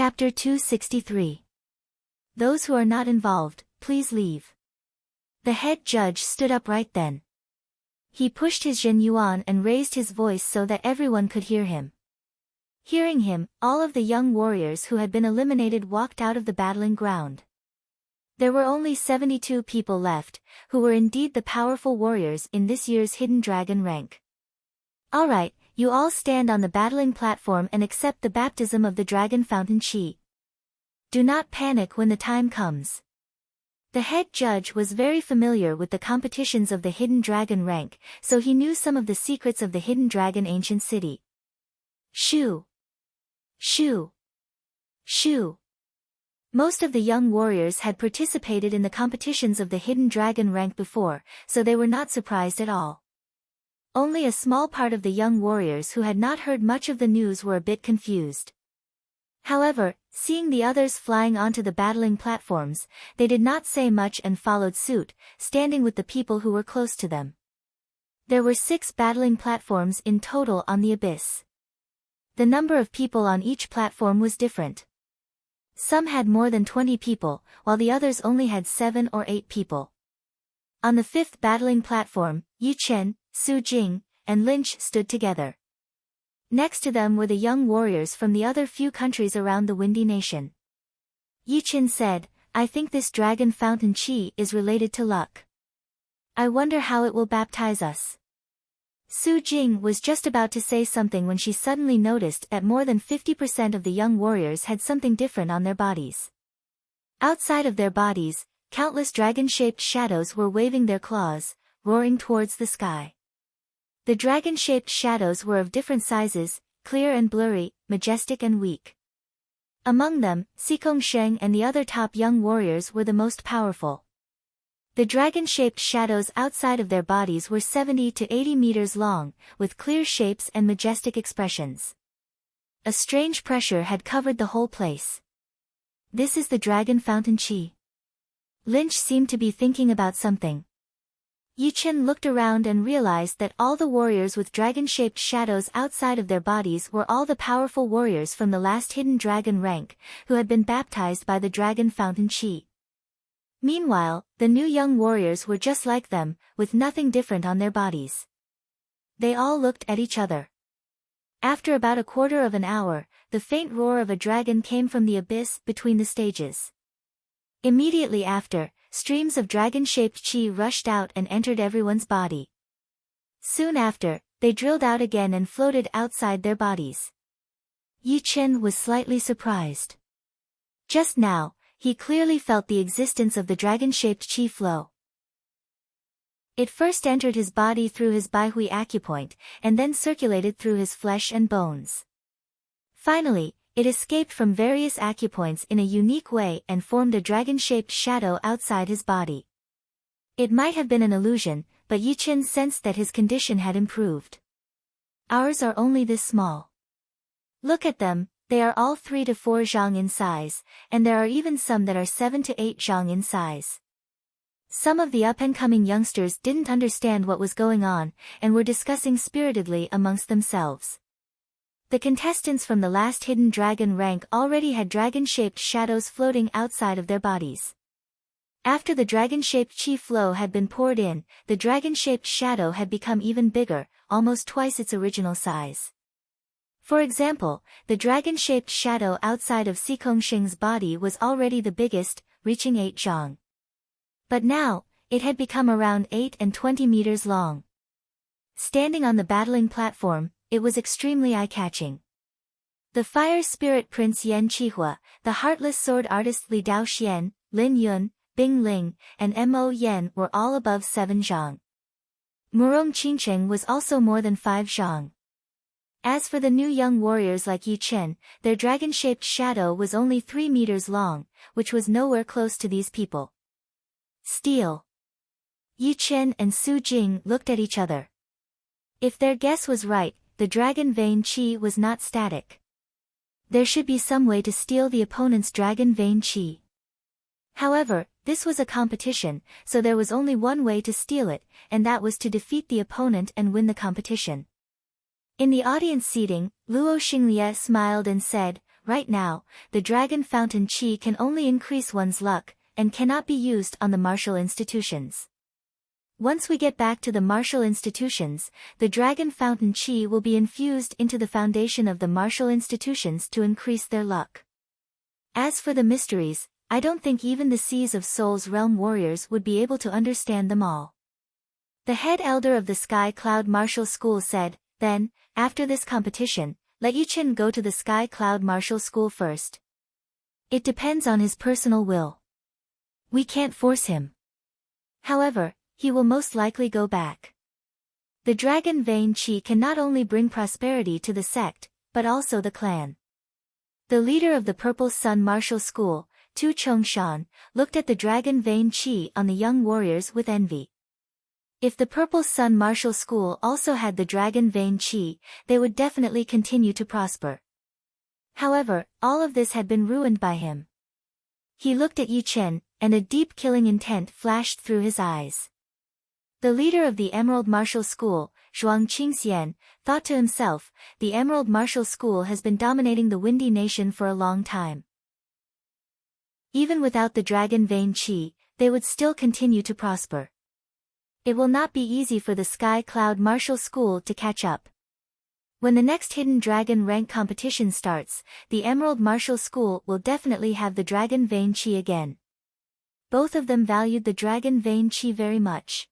Chapter 263. Those who are not involved, please leave. The head judge stood up right then. He pushed his Jin Yuan and raised his voice so that everyone could hear him. Hearing him, all of the young warriors who had been eliminated walked out of the battling ground. There were only 72 people left, who were indeed the powerful warriors in this year's Hidden Dragon rank. Alright, you all stand on the battling platform and accept the baptism of the Dragon Fountain Chi. Do not panic when the time comes. The head judge was very familiar with the competitions of the Hidden Dragon rank, so he knew some of the secrets of the Hidden Dragon ancient city. Shoo! Shoo! Shoo! Most of the young warriors had participated in the competitions of the Hidden Dragon rank before, so they were not surprised at all. Only a small part of the young warriors who had not heard much of the news were a bit confused. However, seeing the others flying onto the battling platforms, they did not say much and followed suit, standing with the people who were close to them. There were 6 battling platforms in total on the abyss. The number of people on each platform was different. Some had more than 20 people, while the others only had 7 or 8 people. On the 5th battling platform, Yu Chen, Su Jing, and Lynch stood together. Next to them were the young warriors from the other few countries around the Windy Nation. Yu Chen said, "I think this Dragon Fountain Chi is related to luck. I wonder how it will baptize us." Su Jing was just about to say something when she suddenly noticed that more than 50% of the young warriors had something different on their bodies. Outside of their bodies, countless dragon-shaped shadows were waving their claws, roaring towards the sky. The dragon-shaped shadows were of different sizes, clear and blurry, majestic and weak. Among them, Sikong Sheng and the other top young warriors were the most powerful. The dragon-shaped shadows outside of their bodies were 70 to 80 meters long, with clear shapes and majestic expressions. A strange pressure had covered the whole place. This is the Dragon Fountain Chi. Lynch seemed to be thinking about something. Yu Chen looked around and realized that all the warriors with dragon-shaped shadows outside of their bodies were all the powerful warriors from the last Hidden Dragon rank, who had been baptized by the Dragon Fountain Chi. Meanwhile, the new young warriors were just like them, with nothing different on their bodies. They all looked at each other. After about a quarter of an hour, the faint roar of a dragon came from the abyss between the stages. Immediately after, streams of dragon-shaped chi rushed out and entered everyone's body. Soon after, they drilled out again and floated outside their bodies. Yu Chen was slightly surprised. Just now, he clearly felt the existence of the dragon-shaped chi flow. It first entered his body through his Baihui acupoint, and then circulated through his flesh and bones. Finally, it escaped from various acupoints in a unique way and formed a dragon-shaped shadow outside his body. It might have been an illusion, but Yu Chen sensed that his condition had improved. Ours are only this small. Look at them, they are all 3 to 4 zhang in size, and there are even some that are 7 to 8 zhang in size. Some of the up-and-coming youngsters didn't understand what was going on, and were discussing spiritedly amongst themselves. The contestants from the last Hidden Dragon rank already had dragon-shaped shadows floating outside of their bodies. After the dragon-shaped chi flow had been poured in, the dragon-shaped shadow had become even bigger, almost twice its original size. For example, the dragon-shaped shadow outside of Sikong Sheng's body was already the biggest, reaching 8 zhang. But now, it had become around 8 and 20 meters long. Standing on the battling platform, it was extremely eye-catching. The fire spirit prince Yan Qihua, the heartless sword artist Li Daoxian, Lin Yun, Bing Ling, and Mo Yan were all above 7 zhang. Murong Qingcheng was also more than 5 zhang. As for the new young warriors like Yu Chen, their dragon-shaped shadow was only 3 meters long, which was nowhere close to these people. Steel. Yu Chen and Su Jing looked at each other. If their guess was right, the dragon vein chi was not static. There should be some way to steal the opponent's dragon vein chi. However, this was a competition, so there was only one way to steal it, and that was to defeat the opponent and win the competition. In the audience seating, Luo Xinglie smiled and said, right now, the Dragon Fountain Chi can only increase one's luck, and cannot be used on the martial institutions. Once we get back to the martial institutions, the Dragon Fountain Chi will be infused into the foundation of the martial institutions to increase their luck. As for the mysteries, I don't think even the Seas of Soul's Realm warriors would be able to understand them all. The head elder of the Sky Cloud Martial School said, then, after this competition, let Yuchen go to the Sky Cloud Martial School first. It depends on his personal will. We can't force him. However, he will most likely go back. The Dragon Vein Chi can not only bring prosperity to the sect, but also the clan. The leader of the Purple Sun Martial School, Tu Chongshan, looked at the Dragon Vein Chi on the young warriors with envy. If the Purple Sun Martial School also had the Dragon Vein Chi, they would definitely continue to prosper. However, all of this had been ruined by him. He looked at Yi Chen, and a deep killing intent flashed through his eyes. The leader of the Emerald Martial School, Zhuang Qingxian, thought to himself, the Emerald Martial School has been dominating the Windy Nation for a long time. Even without the Dragon Vein Chi, they would still continue to prosper. It will not be easy for the Sky Cloud Martial School to catch up. When the next Hidden Dragon rank competition starts, the Emerald Martial School will definitely have the Dragon Vein Chi again. Both of them valued the Dragon Vein Chi very much.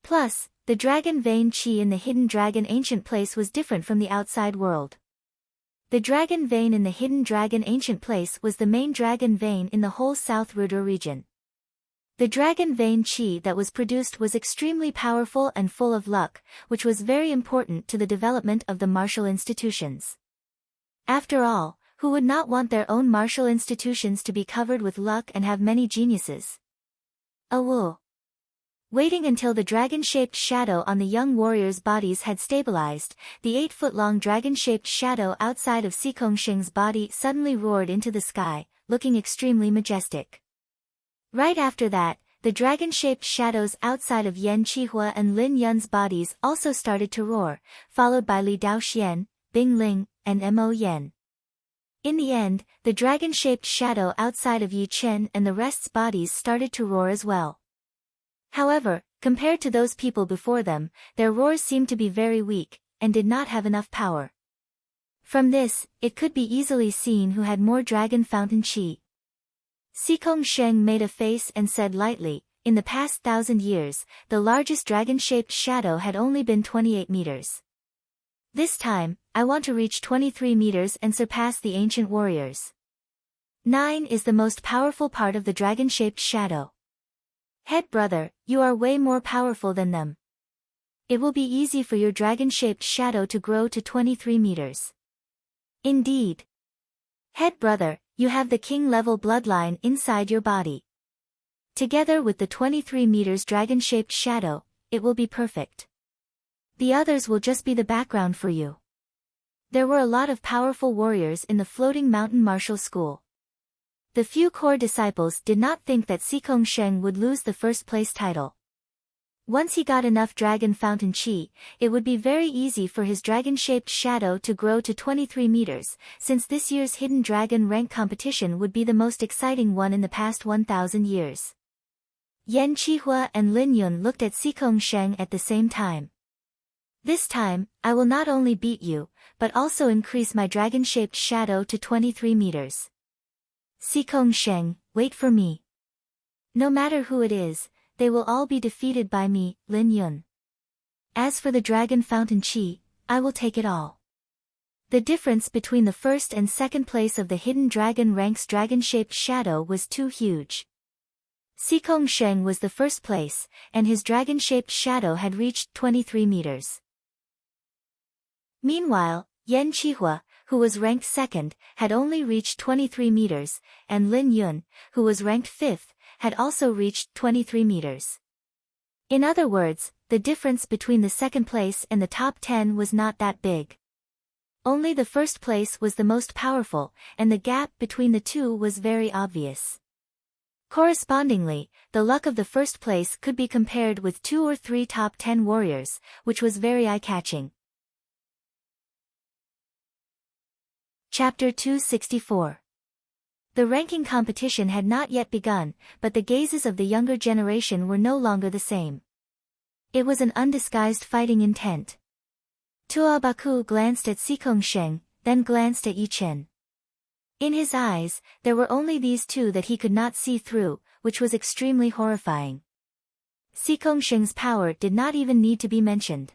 Plus, the Dragon Vein Chi in the Hidden Dragon Ancient Place was different from the outside world. The Dragon Vein in the Hidden Dragon Ancient Place was the main Dragon Vein in the whole South Rudra region. The Dragon Vein Chi that was produced was extremely powerful and full of luck, which was very important to the development of the martial institutions. After all, who would not want their own martial institutions to be covered with luck and have many geniuses? Awoo. Waiting until the dragon-shaped shadow on the young warriors' bodies had stabilized, the 8-foot-long dragon-shaped shadow outside of Sikong Sheng's body suddenly roared into the sky, looking extremely majestic. Right after that, the dragon-shaped shadows outside of Yan Qihua and Lin Yun's bodies also started to roar, followed by Li Daoxian, Bing Ling, and Mo Yan. In the end, the dragon-shaped shadow outside of Yi Chen and the rest's bodies started to roar as well. However, compared to those people before them, their roars seemed to be very weak, and did not have enough power. From this, it could be easily seen who had more Dragon Fountain Chi. Sikong Sheng made a face and said lightly, in the past 1,000 years, the largest dragon-shaped shadow had only been 28 meters. This time, I want to reach 23 meters and surpass the ancient warriors. 9 is the most powerful part of the dragon-shaped shadow. Head brother, you are way more powerful than them. It will be easy for your dragon-shaped shadow to grow to 23 meters. Indeed. Head brother, you have the king-level bloodline inside your body. Together with the 23 meters dragon-shaped shadow, it will be perfect. The others will just be the background for you. There were a lot of powerful warriors in the Floating Mountain Martial School. The few core disciples did not think that Sikong Sheng would lose the first-place title. Once he got enough Dragon Fountain Chi, it would be very easy for his dragon-shaped shadow to grow to 23 meters, since this year's Hidden Dragon rank competition would be the most exciting one in the past 1,000 years. Yan Qihua and Lin Yun looked at Sikong Sheng at the same time. This time, I will not only beat you, but also increase my dragon-shaped shadow to 23 meters. Sikong Sheng, wait for me. No matter who it is, they will all be defeated by me, Lin Yun. As for the Dragon Fountain Chi, I will take it all. The difference between the first and second place of the Hidden Dragon rank's dragon-shaped shadow was too huge. Sikong Sheng was the first place, and his dragon-shaped shadow had reached 23 meters. Meanwhile, Yan Qihua, who was ranked second, had only reached 23 meters, and Lin Yun, who was ranked fifth, had also reached 23 meters. In other words, the difference between the second place and the top 10 was not that big. Only the first place was the most powerful, and the gap between the two was very obvious. Correspondingly, the luck of the first place could be compared with 2 or 3 top 10 warriors, which was very eye-catching. Chapter 264. The ranking competition had not yet begun, but the gazes of the younger generation were no longer the same. It was an undisguised fighting intent. Tuo Baku glanced at Sikong Sheng, then glanced at Yi Chen. In his eyes, there were only these two that he could not see through, which was extremely horrifying. Sikong Sheng's power did not even need to be mentioned.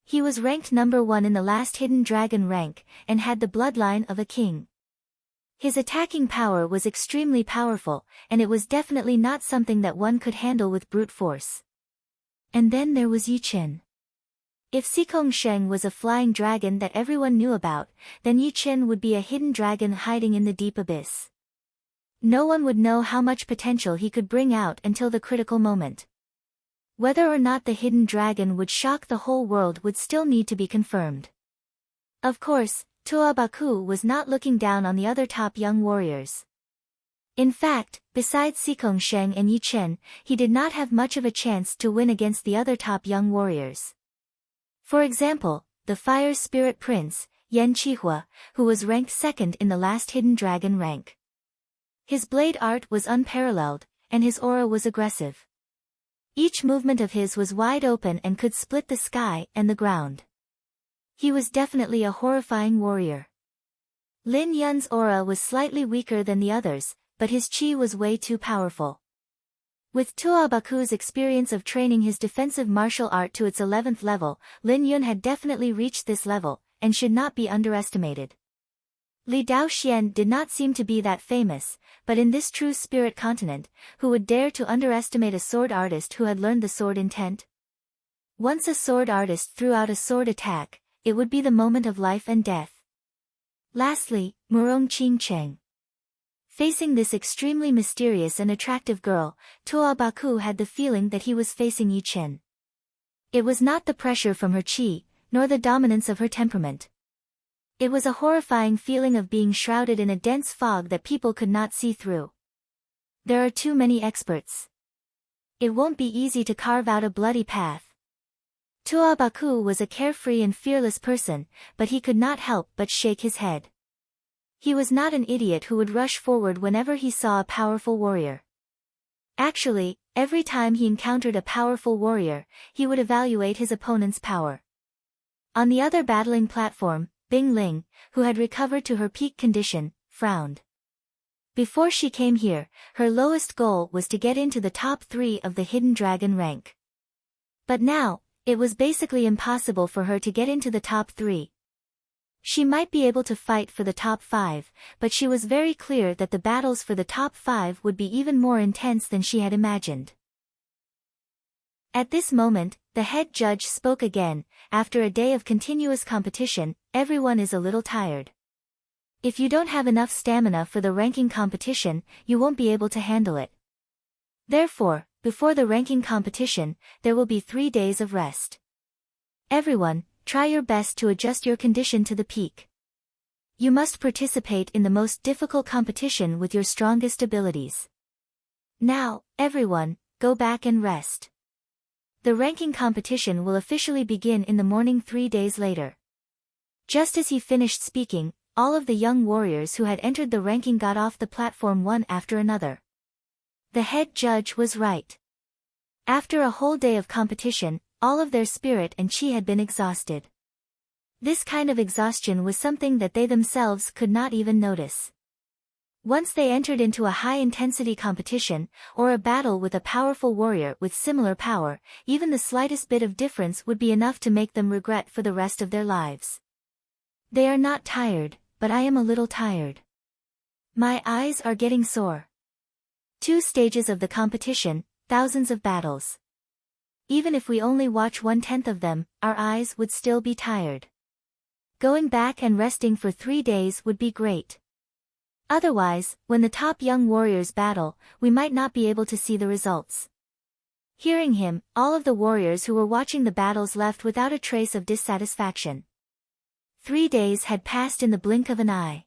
He was ranked number 1 in the last hidden dragon rank, and had the bloodline of a king. His attacking power was extremely powerful, and it was definitely not something that one could handle with brute force. And then there was Yi Chen. If Sikong Sheng was a flying dragon that everyone knew about, then Yi Chen would be a hidden dragon hiding in the deep abyss. No one would know how much potential he could bring out until the critical moment. Whether or not the hidden dragon would shock the whole world would still need to be confirmed. Of course, Tuo Baku was not looking down on the other top young warriors. In fact, besides Sikong Sheng and Yi Chen, he did not have much of a chance to win against the other top young warriors. For example, the Fire Spirit Prince, Yan Qihua, who was ranked 2nd in the last hidden dragon rank. His blade art was unparalleled, and his aura was aggressive. Each movement of his was wide open and could split the sky and the ground. He was definitely a horrifying warrior. Lin Yun's aura was slightly weaker than the others, but his chi was way too powerful. With Tuo Baku's experience of training his defensive martial art to its 11th level, Lin Yun had definitely reached this level, and should not be underestimated. Li Daoxian did not seem to be that famous, but in this true spirit continent, who would dare to underestimate a sword artist who had learned the sword intent? Once a sword artist threw out a sword attack, it would be the moment of life and death. Lastly, Murong Qing Cheng. Facing this extremely mysterious and attractive girl, Tuo Baku had the feeling that he was facing Yi Chen. It was not the pressure from her chi, nor the dominance of her temperament. It was a horrifying feeling of being shrouded in a dense fog that people could not see through. There are too many experts. It won't be easy to carve out a bloody path. Tuo Baku was a carefree and fearless person, but he could not help but shake his head. He was not an idiot who would rush forward whenever he saw a powerful warrior. Actually, every time he encountered a powerful warrior, he would evaluate his opponent's power. On the other battling platform, Bing Ling, who had recovered to her peak condition, frowned. Before she came here, her lowest goal was to get into the top 3 of the hidden dragon rank. But now, it was basically impossible for her to get into the top 3. She might be able to fight for the top 5, but she was very clear that the battles for the top 5 would be even more intense than she had imagined. At this moment, the head judge spoke again. After a day of continuous competition, everyone is a little tired. If you don't have enough stamina for the ranking competition, you won't be able to handle it. Therefore, before the ranking competition, there will be 3 days of rest. Everyone, try your best to adjust your condition to the peak. You must participate in the most difficult competition with your strongest abilities. Now, everyone, go back and rest. The ranking competition will officially begin in the morning 3 days later. Just as he finished speaking, all of the young warriors who had entered the ranking got off the platform one after another. The head judge was right. After a whole day of competition, all of their spirit and chi had been exhausted. This kind of exhaustion was something that they themselves could not even notice. Once they entered into a high-intensity competition, or a battle with a powerful warrior with similar power, even the slightest bit of difference would be enough to make them regret for the rest of their lives. They are not tired, but I am a little tired. My eyes are getting sore. 2 stages of the competition, thousands of battles. Even if we only watch 1/10 of them, our eyes would still be tired. Going back and resting for 3 days would be great. Otherwise, when the top young warriors battle, we might not be able to see the results. Hearing him, all of the warriors who were watching the battles left without a trace of dissatisfaction. 3 days had passed in the blink of an eye.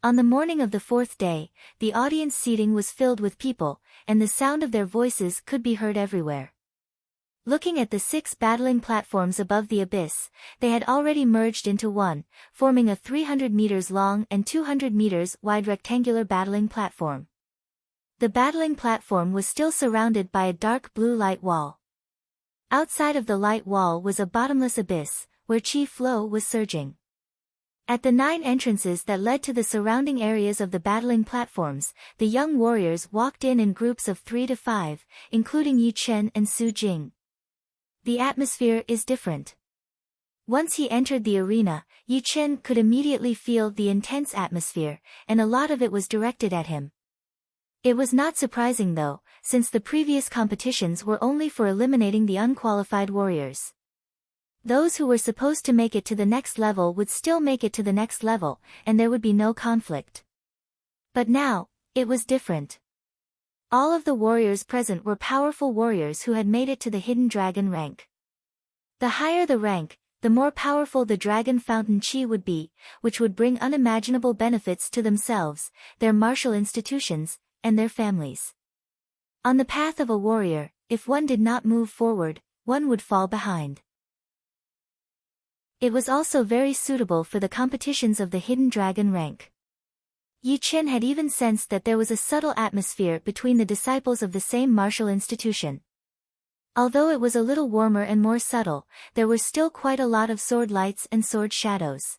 On the morning of the 4th day, the audience seating was filled with people, and the sound of their voices could be heard everywhere. Looking at the 6 battling platforms above the abyss, they had already merged into one, forming a 300 meters long and 200 meters wide rectangular battling platform. The battling platform was still surrounded by a dark blue light wall. Outside of the light wall was a bottomless abyss, where chi flow was surging. At the 9 entrances that led to the surrounding areas of the battling platforms, the young warriors walked in groups of 3 to 5, including Yi Chen and Su Jing. The atmosphere is different. Once he entered the arena, Yi Chen could immediately feel the intense atmosphere, and a lot of it was directed at him. It was not surprising though, since the previous competitions were only for eliminating the unqualified warriors. Those who were supposed to make it to the next level would still make it to the next level, and there would be no conflict. But now, it was different. All of the warriors present were powerful warriors who had made it to the hidden dragon rank. The higher the rank, the more powerful the dragon fountain chi would be, which would bring unimaginable benefits to themselves, their martial institutions, and their families. On the path of a warrior, if one did not move forward, one would fall behind. It was also very suitable for the competitions of the hidden dragon rank. Yi Chen had even sensed that there was a subtle atmosphere between the disciples of the same martial institution. Although it was a little warmer and more subtle, there were still quite a lot of sword lights and sword shadows.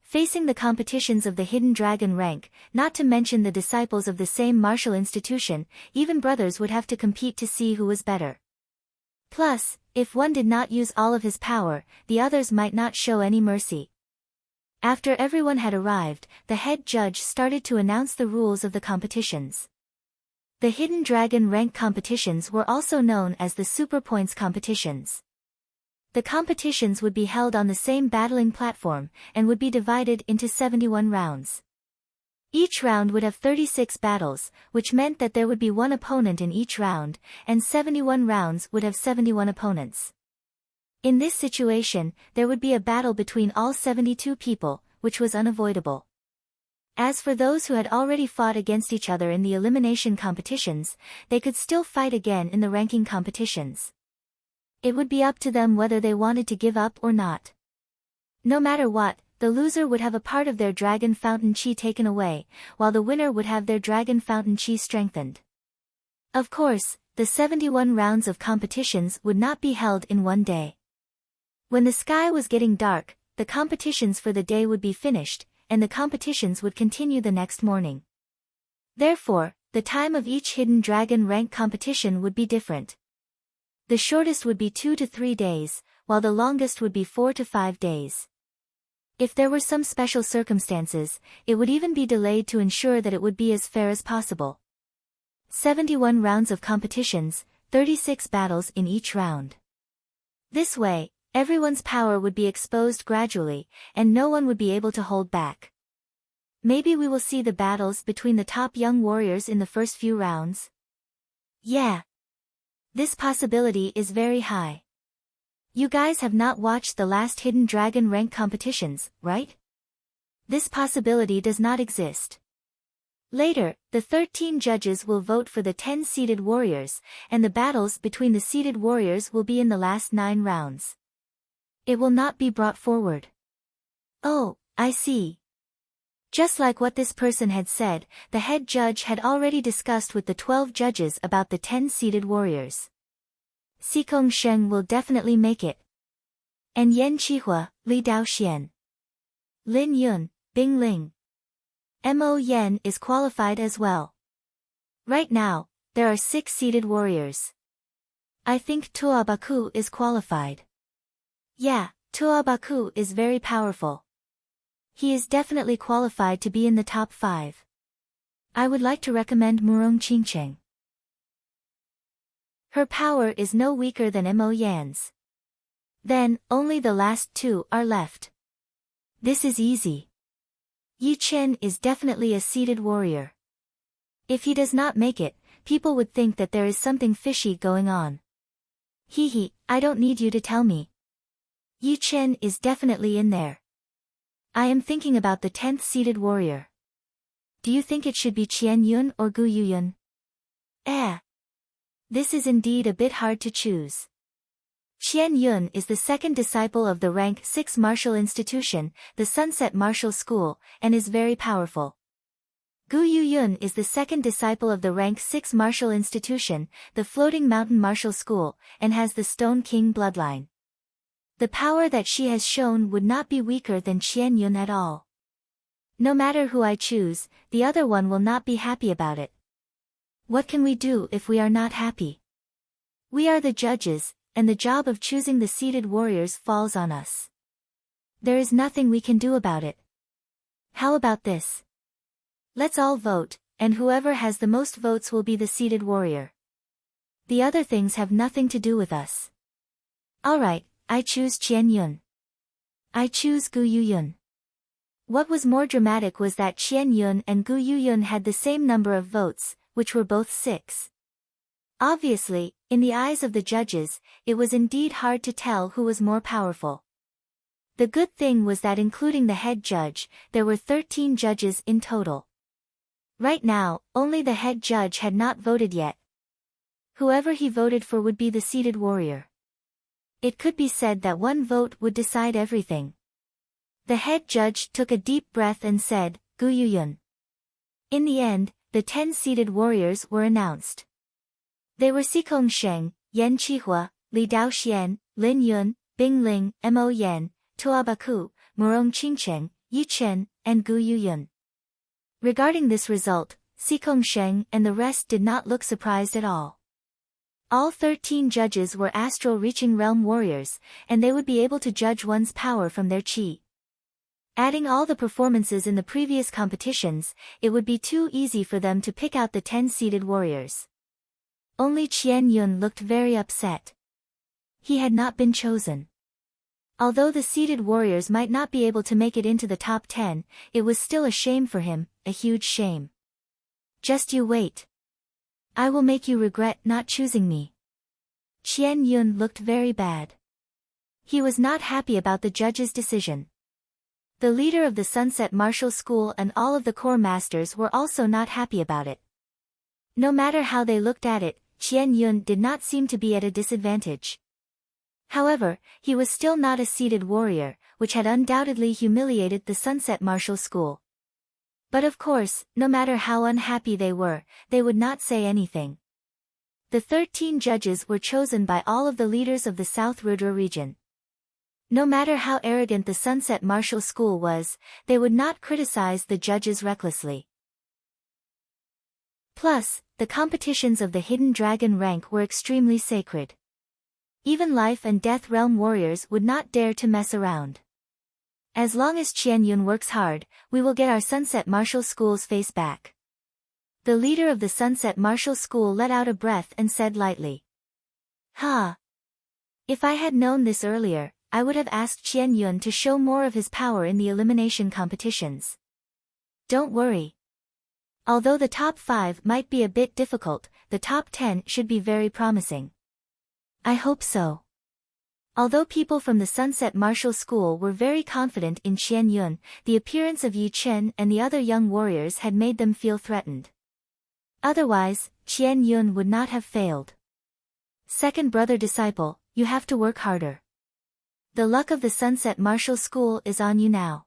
Facing the competitions of the hidden dragon rank, not to mention the disciples of the same martial institution, even brothers would have to compete to see who was better. Plus, if one did not use all of his power, the others might not show any mercy. After everyone had arrived, the head judge started to announce the rules of the competitions. The hidden dragon rank competitions were also known as the super points competitions. The competitions would be held on the same battling platform, and would be divided into 71 rounds. Each round would have 36 battles, which meant that there would be one opponent in each round, and 71 rounds would have 71 opponents. In this situation, there would be a battle between all 72 people, which was unavoidable. As for those who had already fought against each other in the elimination competitions, they could still fight again in the ranking competitions. It would be up to them whether they wanted to give up or not. No matter what, the loser would have a part of their dragon fountain chi taken away, while the winner would have their dragon fountain chi strengthened. Of course, the 71 rounds of competitions would not be held in one day. When the sky was getting dark, the competitions for the day would be finished, and the competitions would continue the next morning. Therefore, the time of each hidden dragon rank competition would be different. The shortest would be 2 to 3 days, while the longest would be 4 to 5 days. If there were some special circumstances, it would even be delayed to ensure that it would be as fair as possible. 71 rounds of competitions, 36 battles in each round. This way, everyone's power would be exposed gradually, and no one would be able to hold back. Maybe we will see the battles between the top young warriors in the first few rounds? Yeah. This possibility is very high. You guys have not watched the last hidden dragon rank competitions, right? This possibility does not exist. Later, the 13 judges will vote for the 10 seeded warriors, and the battles between the seeded warriors will be in the last 9 rounds. It will not be brought forward. Oh, I see. Just like what this person had said, the head judge had already discussed with the 12 judges about the 10 seeded warriors. Xikong Sheng will definitely make it. And Yan Qihua, Li Daoxian. Lin Yun, Bing Ling. Mo Yen is qualified as well. Right now, there are 6 seeded warriors. I think Tuo Baku is qualified. Yeah, Tuo Baku is very powerful. He is definitely qualified to be in the top 5. I would like to recommend Murong Qingcheng. Her power is no weaker than Mo Yan's. Then, only the last 2 are left. This is easy. Yi Chen is definitely a seeded warrior. If he does not make it, people would think that there is something fishy going on. Hehe, I don't need you to tell me. Yi Chen is definitely in there. I am thinking about the 10th seeded warrior. Do you think it should be Qian Yun or Gu Yuyun? This is indeed a bit hard to choose. Qian Yun is the second disciple of the rank 6 martial institution, the Sunset Martial School, and is very powerful. Gu Yuyun is the second disciple of the rank 6 martial institution, the Floating Mountain Martial School, and has the Stone King bloodline. The power that she has shown would not be weaker than Qian Yun at all. No matter who I choose, the other one will not be happy about it. What can we do if we are not happy? We are the judges, and the job of choosing the seated warriors falls on us. There is nothing we can do about it. How about this? Let's all vote, and whoever has the most votes will be the seated warrior. The other things have nothing to do with us. Alright, I choose Qian Yun. I choose Gu Yuyun. What was more dramatic was that Qian Yun and Gu Yuyun had the same number of votes, which were both 6. Obviously, in the eyes of the judges, it was indeed hard to tell who was more powerful. The good thing was that including the head judge, there were 13 judges in total. Right now, only the head judge had not voted yet. Whoever he voted for would be the seated warrior. It could be said that one vote would decide everything. The head judge took a deep breath and said, Gu Yuyun. In the end, the 10 seated warriors were announced. They were Xikong Sheng, Yan Qihua, Li Daoxian, Lin Yun, Bing Ling, Mo Yan, Tuabaku, Murong Qingcheng, Yi Chen, and Gu Yuyun. Regarding this result, Xikong Sheng and the rest did not look surprised at all. All 13 judges were astral reaching realm warriors, and they would be able to judge one's power from their qi. Adding all the performances in the previous competitions, it would be too easy for them to pick out the 10 seated warriors. Only Qian Yun looked very upset. He had not been chosen. Although the seated warriors might not be able to make it into the top 10, it was still a shame for him, a huge shame. Just you wait. I will make you regret not choosing me. Qian Yun looked very bad. He was not happy about the judge's decision. The leader of the Sunset Martial School and all of the core masters were also not happy about it. No matter how they looked at it, Qian Yun did not seem to be at a disadvantage. However, he was still not a seated warrior, which had undoubtedly humiliated the Sunset Martial School. But of course, no matter how unhappy they were, they would not say anything. The 13 judges were chosen by all of the leaders of the South Rudra region. No matter how arrogant the Sunset Martial School was, they would not criticize the judges recklessly. Plus, the competitions of the Hidden Dragon rank were extremely sacred. Even life and death realm warriors would not dare to mess around. As long as Qian Yun works hard, we will get our Sunset Martial School's face back. The leader of the Sunset Martial School let out a breath and said lightly. Ha! If I had known this earlier, I would have asked Qian Yun to show more of his power in the elimination competitions. Don't worry. Although the top 5 might be a bit difficult, the top 10 should be very promising. I hope so. Although people from the Sunset Martial School were very confident in Qian Yun, the appearance of Yi Chen and the other young warriors had made them feel threatened. Otherwise, Qian Yun would not have failed. Second brother disciple, you have to work harder. The luck of the Sunset Martial School is on you now.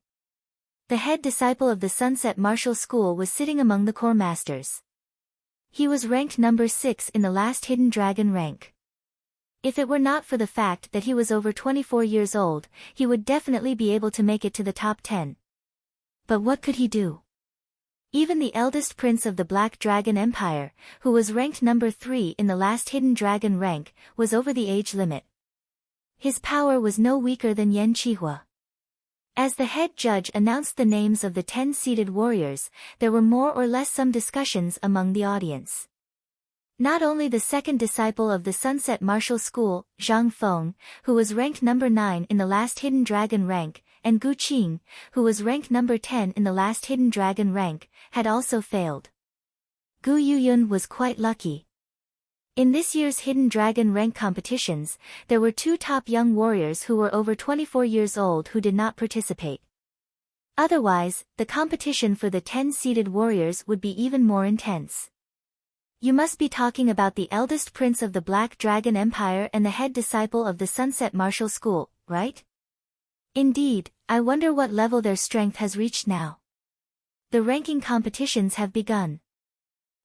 The head disciple of the Sunset Martial School was sitting among the core masters. He was ranked number 6 in the last Hidden Dragon rank. If it were not for the fact that he was over 24 years old, he would definitely be able to make it to the top 10. But what could he do? Even the eldest prince of the Black Dragon Empire, who was ranked number 3 in the last Hidden Dragon rank, was over the age limit. His power was no weaker than Yan Qihua. As the head judge announced the names of the 10 seated warriors, there were more or less some discussions among the audience. Not only the second disciple of the Sunset Martial School, Zhang Feng, who was ranked number 9 in the last Hidden Dragon rank, and Gu Qing, who was ranked number 10 in the last Hidden Dragon rank, had also failed. Gu Yuyun was quite lucky. In this year's Hidden Dragon rank competitions, there were 2 top young warriors who were over 24 years old who did not participate. Otherwise, the competition for the 10 seated warriors would be even more intense. You must be talking about the eldest prince of the Black Dragon Empire and the head disciple of the Sunset Martial School, right? Indeed, I wonder what level their strength has reached now. The ranking competitions have begun.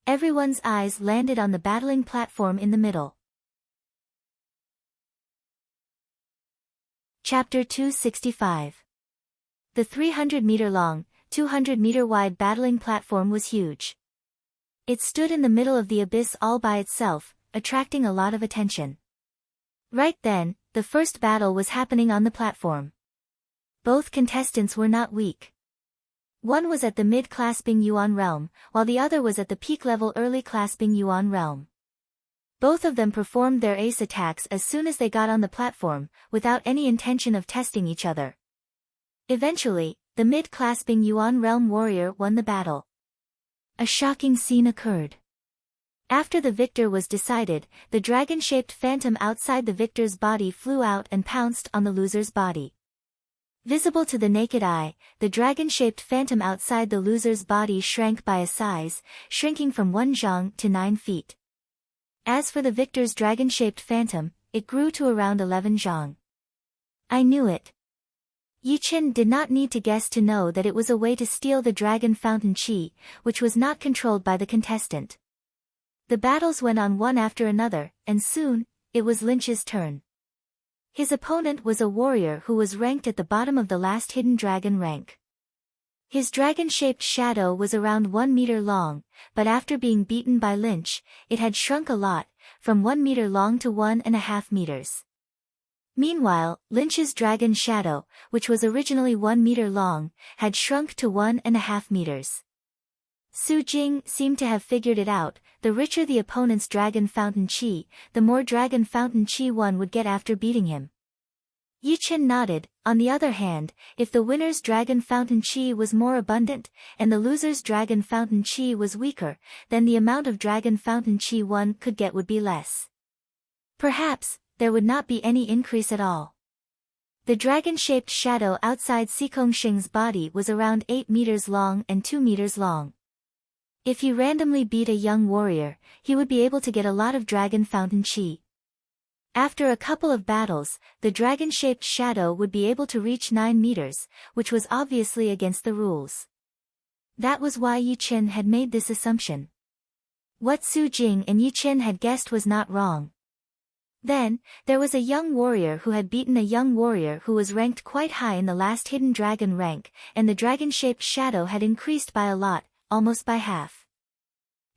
Everyone's eyes landed on the battling platform in the middle. Chapter 265. The 300-meter-long, 200-meter-wide battling platform was huge. It stood in the middle of the abyss all by itself, attracting a lot of attention. Right then, the first battle was happening on the platform. Both contestants were not weak. One was at the mid-clasping Yuan realm, while the other was at the peak-level early-clasping Yuan realm. Both of them performed their ace attacks as soon as they got on the platform, without any intention of testing each other. Eventually, the mid-clasping Yuan realm warrior won the battle. A shocking scene occurred. After the victor was decided, the dragon-shaped phantom outside the victor's body flew out and pounced on the loser's body. Visible to the naked eye, the dragon-shaped phantom outside the loser's body shrank by a size, shrinking from 1 zhang to 9 feet. As for the victor's dragon-shaped phantom, it grew to around 11 zhang. I knew it. Yi Qin did not need to guess to know that it was a way to steal the dragon fountain qi, which was not controlled by the contestant. The battles went on one after another, and soon, it was Lynch's turn. His opponent was a warrior who was ranked at the bottom of the last hidden dragon rank. His dragon-shaped shadow was around 1 meter long, but after being beaten by Lynch, it had shrunk a lot, from 1 meter long to 1.5 meters. Meanwhile, Lynch's dragon shadow, which was originally 1 meter long, had shrunk to 1.5 meters. Su Jing seemed to have figured it out. The richer the opponent's dragon fountain qi, the more dragon fountain qi one would get after beating him. Yi Qin nodded. On the other hand, if the winner's dragon fountain qi was more abundant, and the loser's dragon fountain qi was weaker, then the amount of dragon fountain qi one could get would be less. Perhaps, there would not be any increase at all. The dragon-shaped shadow outside Xing's body was around 8 meters long and 2 meters long. If he randomly beat a young warrior, he would be able to get a lot of dragon fountain qi. After a couple of battles, the dragon-shaped shadow would be able to reach 9 meters, which was obviously against the rules. That was why Yi Qin had made this assumption. What Su Jing and Yi Qin had guessed was not wrong. Then, there was a young warrior who had beaten a young warrior who was ranked quite high in the last hidden dragon rank, and the dragon-shaped shadow had increased by a lot, almost by half.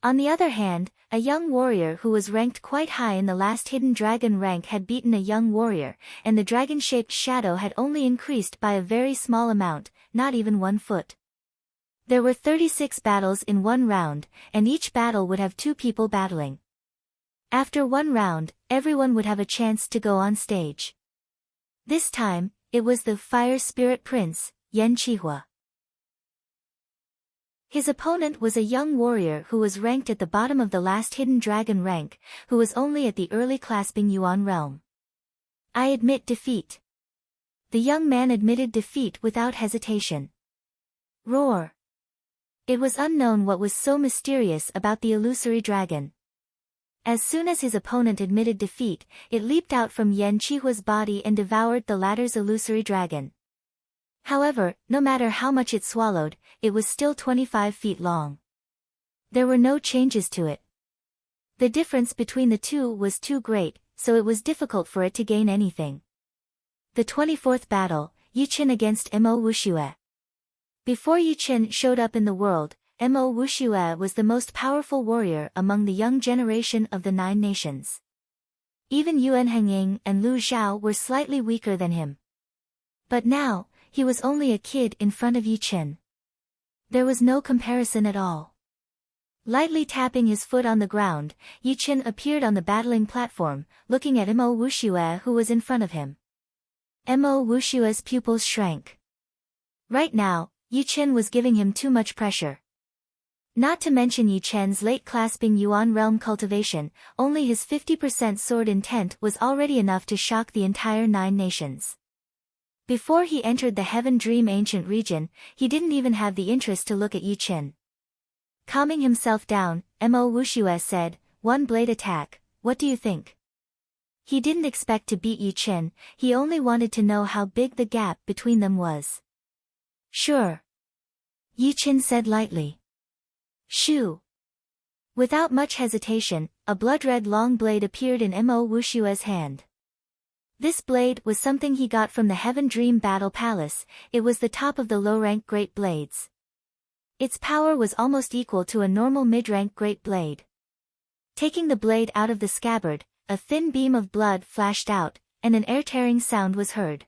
On the other hand, a young warrior who was ranked quite high in the last hidden dragon rank had beaten a young warrior, and the dragon-shaped shadow had only increased by a very small amount, not even 1 foot. There were 36 battles in one round, and each battle would have 2 people battling. After one round, everyone would have a chance to go on stage. This time, it was the Fire Spirit Prince, Yan Qihua. His opponent was a young warrior who was ranked at the bottom of the last hidden dragon rank, who was only at the early clasping Yuan realm. I admit defeat. The young man admitted defeat without hesitation. Roar. It was unknown what was so mysterious about the illusory dragon. As soon as his opponent admitted defeat, it leaped out from Yan Qihua's body and devoured the latter's illusory dragon. However, no matter how much it swallowed, it was still 25 feet long. There were no changes to it. The difference between the two was too great, so it was difficult for it to gain anything. The 24th battle, Yi Qin against Mo Wuxue. Before Yi Qin showed up in the world, Mo Wuxue was the most powerful warrior among the young generation of the 9 nations. Even Yuan Hengying and Lu Zhao were slightly weaker than him. But now, he was only a kid in front of Yi Qin. There was no comparison at all. Lightly tapping his foot on the ground, Yi Qin appeared on the battling platform, looking at Mo Wuxue who was in front of him. Mo Wuxue's pupils shrank. Right now, Yi Qin was giving him too much pressure. Not to mention Yi Qin's late clasping Yuan realm cultivation, only his 50% sword intent was already enough to shock the entire 9 nations. Before he entered the Heaven Dream Ancient region, he didn't even have the interest to look at Yi Qin. Calming himself down, Mo Wushue said, "One blade attack, what do you think?" He didn't expect to beat Yi Chen, he only wanted to know how big the gap between them was. "Sure," Yi Chen said lightly. "Shoo." Without much hesitation, a blood-red long blade appeared in Mo Wushue's hand. This blade was something he got from the Heaven Dream Battle Palace, it was the top of the low-rank Great Blades. Its power was almost equal to a normal mid-rank Great Blade. Taking the blade out of the scabbard, a thin beam of blood flashed out, and an air-tearing sound was heard.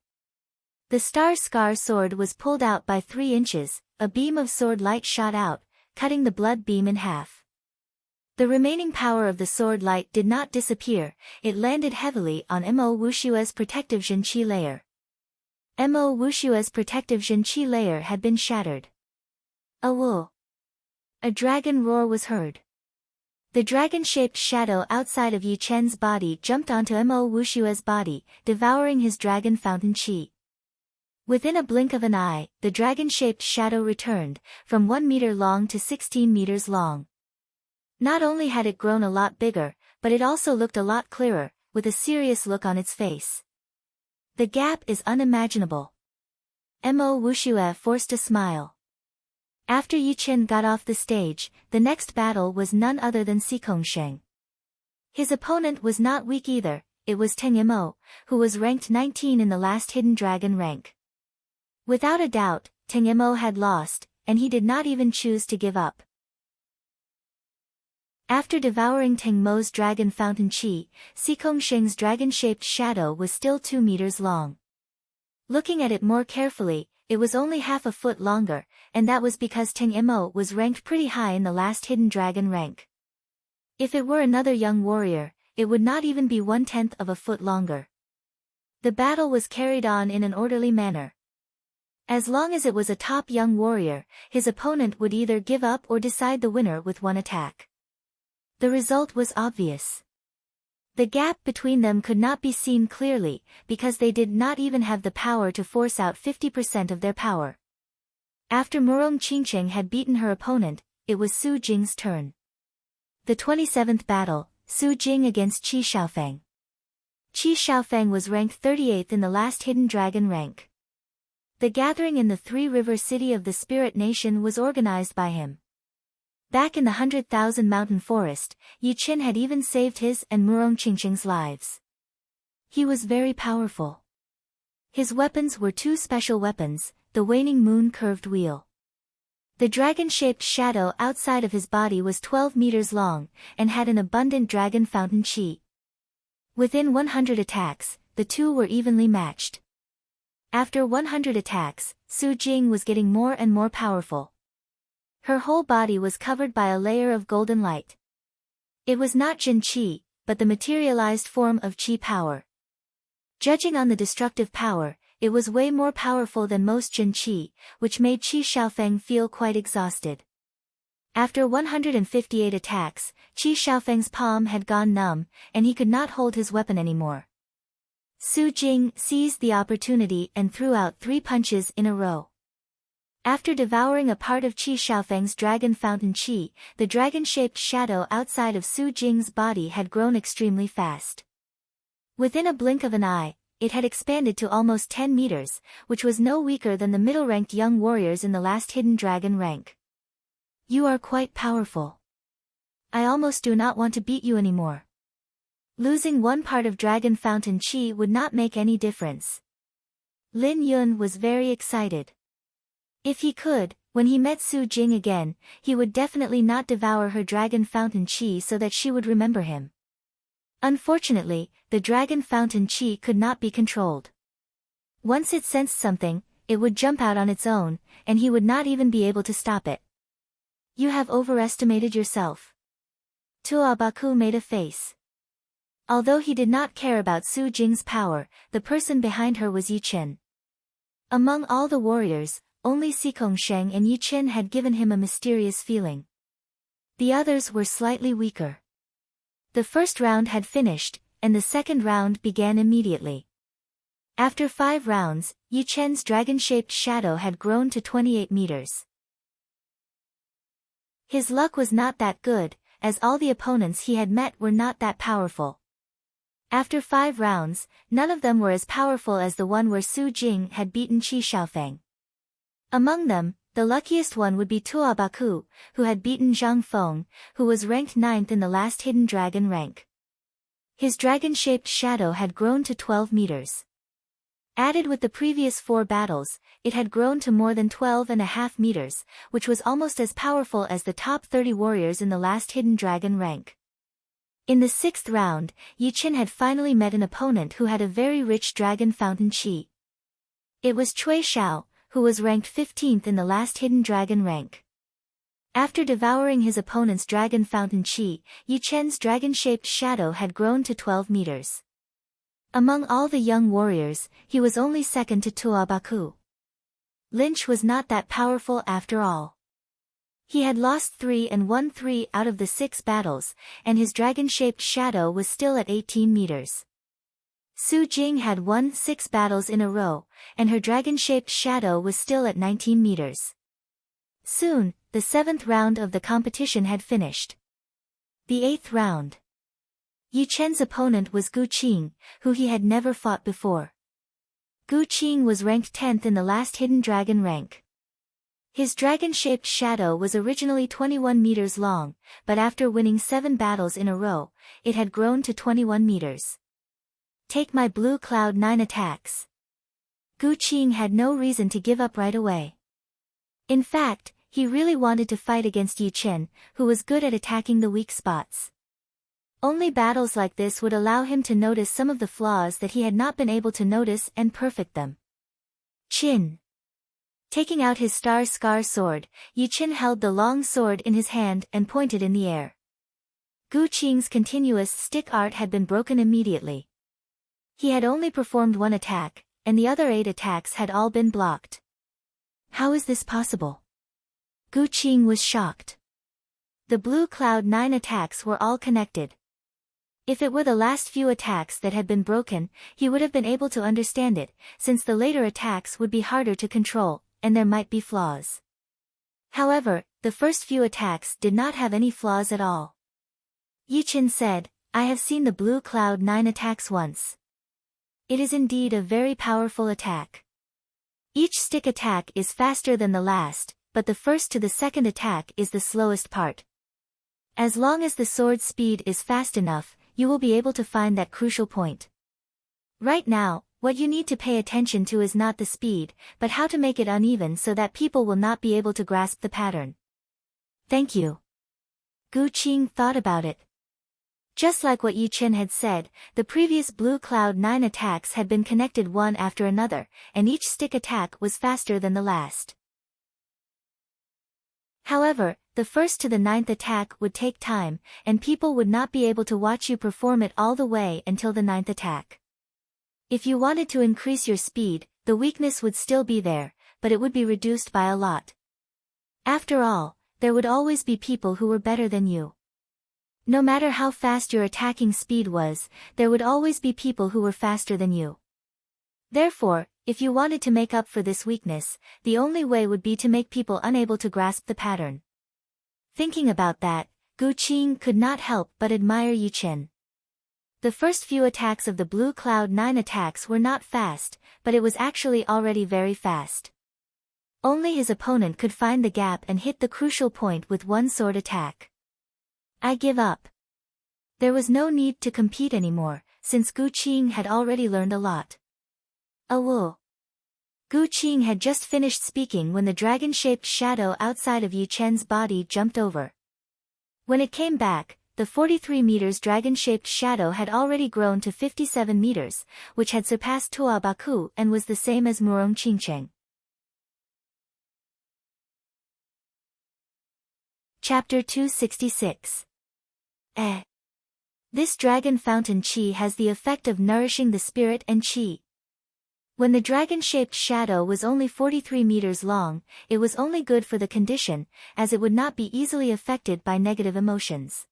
The Star-Scar sword was pulled out by 3 inches, a beam of sword light shot out, cutting the blood beam in half. The remaining power of the sword light did not disappear, it landed heavily on Mo Wushue's protective Zhenqi layer. Mo Wushue's protective Zhenqi layer had been shattered. "Awoo!" A dragon roar was heard. The dragon-shaped shadow outside of Yi Chen's body jumped onto Mo Wushue's body, devouring his dragon fountain qi. Within a blink of an eye, the dragon-shaped shadow returned, from 1 meter long to 16 meters long. Not only had it grown a lot bigger, but it also looked a lot clearer, with a serious look on its face. "The gap is unimaginable." Mo Wushue forced a smile. After Yi Chen got off the stage, the next battle was none other than Xikongsheng. His opponent was not weak either, it was Teng Mo, who was ranked 19 in the last Hidden Dragon rank. Without a doubt, Teng Mo had lost, and he did not even choose to give up. After devouring Teng Mo's dragon fountain qi, Xikongsheng's dragon-shaped shadow was still 2 meters long. Looking at it more carefully, it was only half a foot longer, and that was because Teng Mo was ranked pretty high in the last Hidden Dragon rank. If it were another young warrior, it would not even be 1/10 of a foot longer. The battle was carried on in an orderly manner. As long as it was a top young warrior, his opponent would either give up or decide the winner with one attack. The result was obvious. The gap between them could not be seen clearly, because they did not even have the power to force out 50% of their power. After Murong Qingcheng had beaten her opponent, it was Su Jing's turn. The 27th battle, Su Jing against Qi Shaofeng. Qi Shaofeng was ranked 38th in the last Hidden Dragon rank. The gathering in the Three-River City of the Spirit Nation was organized by him. Back in the 100,000 Mountain Forest, Yi Chen had even saved his and Murong Qingcheng's lives. He was very powerful. His weapons were 2 special weapons, the Waning Moon Curved Wheel. The dragon-shaped shadow outside of his body was 12 meters long, and had an abundant dragon fountain qi. Within 100 attacks, the two were evenly matched. After 100 attacks, Su Jing was getting more and more powerful. Her whole body was covered by a layer of golden light. It was not Jin Qi, but the materialized form of Qi power. Judging on the destructive power, it was way more powerful than most Jin Qi, which made Qi Shaofeng feel quite exhausted. After 158 attacks, Qi Shaofeng's palm had gone numb, and he could not hold his weapon anymore. Su Jing seized the opportunity and threw out 3 punches in a row. After devouring a part of Qi Shaofeng's dragon fountain qi, the dragon-shaped shadow outside of Su Jing's body had grown extremely fast. Within a blink of an eye, it had expanded to almost 10 meters, which was no weaker than the middle-ranked young warriors in the last Hidden Dragon rank. "You are quite powerful. I almost do not want to beat you anymore." Losing one part of dragon fountain qi would not make any difference. Lin Yun was very excited. If he could, when he met Su Jing again, he would definitely not devour her dragon fountain qi so that she would remember him. Unfortunately, the dragon fountain qi could not be controlled. Once it sensed something, it would jump out on its own, and he would not even be able to stop it. "You have overestimated yourself." Tuabaku made a face. Although he did not care about Su Jing's power, the person behind her was Yi Chen. Among all the warriors, only Xikongsheng and Yi Chen had given him a mysterious feeling. The others were slightly weaker. The first round had finished, and the second round began immediately. After 5 rounds, Yi Chen's dragon-shaped shadow had grown to 28 meters. His luck was not that good, as all the opponents he had met were not that powerful. After 5 rounds, none of them were as powerful as the one where Su Jing had beaten Qi Xiaofeng. Among them, the luckiest one would be Tuo Baku, who had beaten Zhang Feng, who was ranked 9th in the last hidden dragon rank. His dragon-shaped shadow had grown to 12 meters. Added with the previous 4 battles, it had grown to more than 12.5 meters, which was almost as powerful as the top 30 warriors in the last hidden dragon rank. In the 6th round, Yi Qin had finally met an opponent who had a very rich dragon fountain qi. It was Cui Xiao, who was ranked 15th in the last hidden dragon rank. After devouring his opponent's dragon fountain qi, Yi Chen's dragon-shaped shadow had grown to 12 meters. Among all the young warriors, he was only second to Tuo Baku. Lynch was not that powerful after all. He had lost 3 and won 3 out of the 6 battles, and his dragon-shaped shadow was still at 18 meters. Su Jing had won 6 battles in a row, and her dragon-shaped shadow was still at 19 meters. Soon, the 7th round of the competition had finished. The 8th round. Yi Chen's opponent was Gu Qing, who he had never fought before. Gu Qing was ranked 10th in the last hidden dragon rank. His dragon-shaped shadow was originally 21 meters long, but after winning 7 battles in a row, it had grown to 21 meters. Take my blue cloud 9 attacks. Gu Qing had no reason to give up right away. In fact, he really wanted to fight against Yi Chen, who was good at attacking the weak spots. Only battles like this would allow him to notice some of the flaws that he had not been able to notice and perfect them. Qin. Taking out his star scar sword, Yi Chen held the long sword in his hand and pointed in the air. Gu Qing's continuous stick art had been broken immediately. He had only performed 1 attack, and the other 8 attacks had all been blocked. How is this possible? Gu Qing was shocked. The blue cloud 9 attacks were all connected. If it were the last few attacks that had been broken, he would have been able to understand it, since the later attacks would be harder to control, and there might be flaws. However, the first few attacks did not have any flaws at all. Yi Chen said, I have seen the blue cloud 9 attacks once. It is indeed a very powerful attack. Each stick attack is faster than the last, but the first to the second attack is the slowest part. As long as the sword's speed is fast enough, you will be able to find that crucial point. Right now, what you need to pay attention to is not the speed, but how to make it uneven so that people will not be able to grasp the pattern. Thank you. Gu Qing thought about it. Just like what Yi Chen had said, the previous blue cloud 9 attacks had been connected one after another, and each stick attack was faster than the last. However, the first to the 9th attack would take time, and people would not be able to watch you perform it all the way until the 9th attack. If you wanted to increase your speed, the weakness would still be there, but it would be reduced by a lot. After all, there would always be people who were better than you. No matter how fast your attacking speed was, there would always be people who were faster than you. Therefore, if you wanted to make up for this weakness, the only way would be to make people unable to grasp the pattern. Thinking about that, Gu Qing could not help but admire Yi Chen. The first few attacks of the blue cloud 9 attacks were not fast, but it was actually already very fast. Only his opponent could find the gap and hit the crucial point with 1 sword attack. I give up. There was no need to compete anymore, since Gu Qing had already learned a lot. Awoo. Gu Qing had just finished speaking when the dragon-shaped shadow outside of Yi Chen's body jumped over. When it came back, the 43 meters dragon-shaped shadow had already grown to 57 meters, which had surpassed Tuo Baku and was the same as Murong Qingcheng. Chapter 266. This dragon fountain qi has the effect of nourishing the spirit and qi. When the dragon-shaped shadow was only 43 meters long, it was only good for the condition, as it would not be easily affected by negative emotions.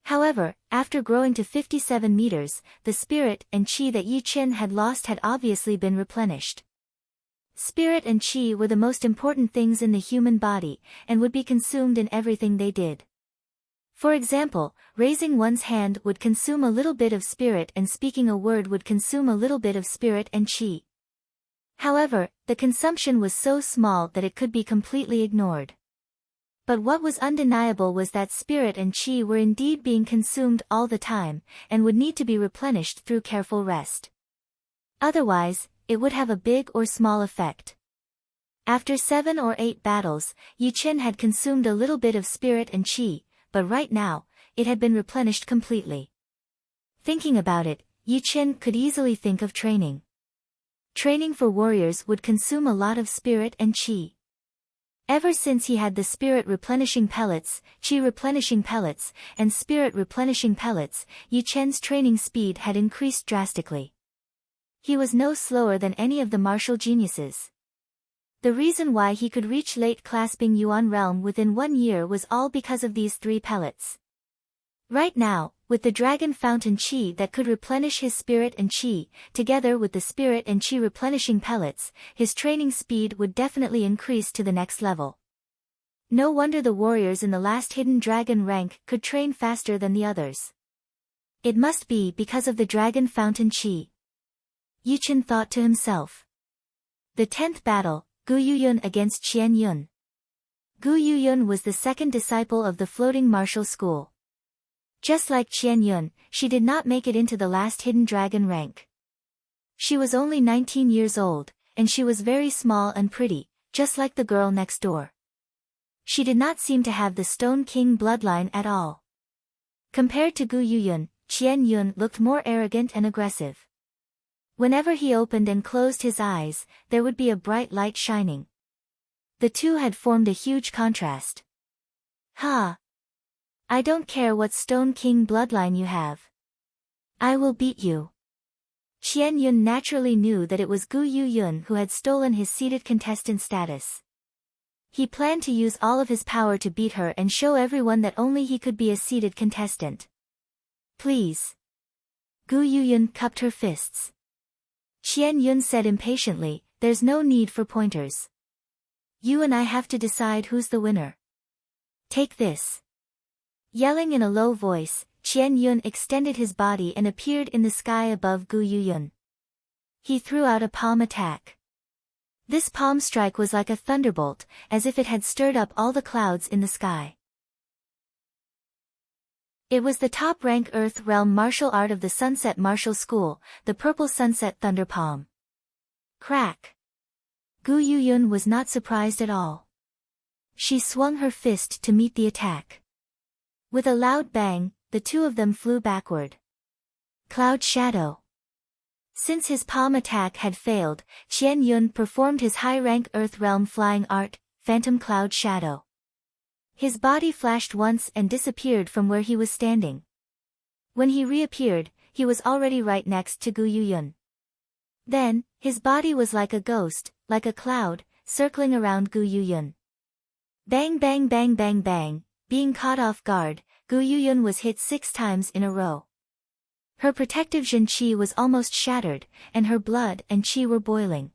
However, after growing to 57 meters, the spirit and qi that Yi Chen had lost had obviously been replenished. Spirit and chi were the most important things in the human body, and would be consumed in everything they did. For example, raising one's hand would consume a little bit of spirit, and speaking a word would consume a little bit of spirit and chi. However, the consumption was so small that it could be completely ignored. But what was undeniable was that spirit and chi were indeed being consumed all the time, and would need to be replenished through careful rest. Otherwise, it would have a big or small effect. After 7 or 8 battles, Yu Qin had consumed a little bit of spirit and chi, but right now, it had been replenished completely. Thinking about it, Yu Qin could easily think of training. Training for warriors would consume a lot of spirit and chi. Ever since he had the spirit replenishing pellets, chi replenishing pellets, and spirit replenishing pellets, Yu Chen's training speed had increased drastically. He was no slower than any of the martial geniuses. The reason why he could reach late clasping Yuan realm within 1 year was all because of these 3 pellets. Right now, with the dragon fountain chi that could replenish his spirit and chi, together with the spirit and chi replenishing pellets, his training speed would definitely increase to the next level. No wonder the warriors in the last hidden dragon rank could train faster than the others. It must be because of the dragon fountain chi. Yu Qin thought to himself. The 10th battle, Gu Yuyun against Qian Yun. Gu Yuyun was the second disciple of the floating martial school. Just like Qian Yun, she did not make it into the last hidden dragon rank. She was only 19 years old, and she was very small and pretty, just like the girl next door. She did not seem to have the Stone King bloodline at all. Compared to Gu Yuyun, Qian Yun looked more arrogant and aggressive. Whenever he opened and closed his eyes, there would be a bright light shining. The two had formed a huge contrast. Ha! I don't care what Stone King bloodline you have. I will beat you. Qian Yun naturally knew that it was Gu Yuyun who had stolen his seated contestant status. He planned to use all of his power to beat her and show everyone that only he could be a seated contestant. Please. Gu Yuyun cupped her fists. Qian Yun said impatiently, there's no need for pointers. You and I have to decide who's the winner. Take this. Yelling in a low voice, Qian Yun extended his body and appeared in the sky above Gu Yuyun. He threw out a palm attack. This palm strike was like a thunderbolt, as if it had stirred up all the clouds in the sky. It was the top-rank Earth Realm martial art of the Sunset Martial School, the Purple Sunset Thunder Palm. Crack! Gu Yuyun was not surprised at all. She swung her fist to meet the attack. With a loud bang, the two of them flew backward. Cloud Shadow. Since his palm attack had failed, Qian Yun performed his high-rank Earth Realm flying art, Phantom Cloud Shadow. His body flashed once and disappeared from where he was standing. When he reappeared, he was already right next to Gu Yuyun. Then, his body was like a ghost, like a cloud, circling around Gu Yuyun. Bang bang bang bang bang, being caught off guard, Gu Yuyun was hit 6 times in a row. Her protective Jin Qi was almost shattered, and her blood and Qi were boiling.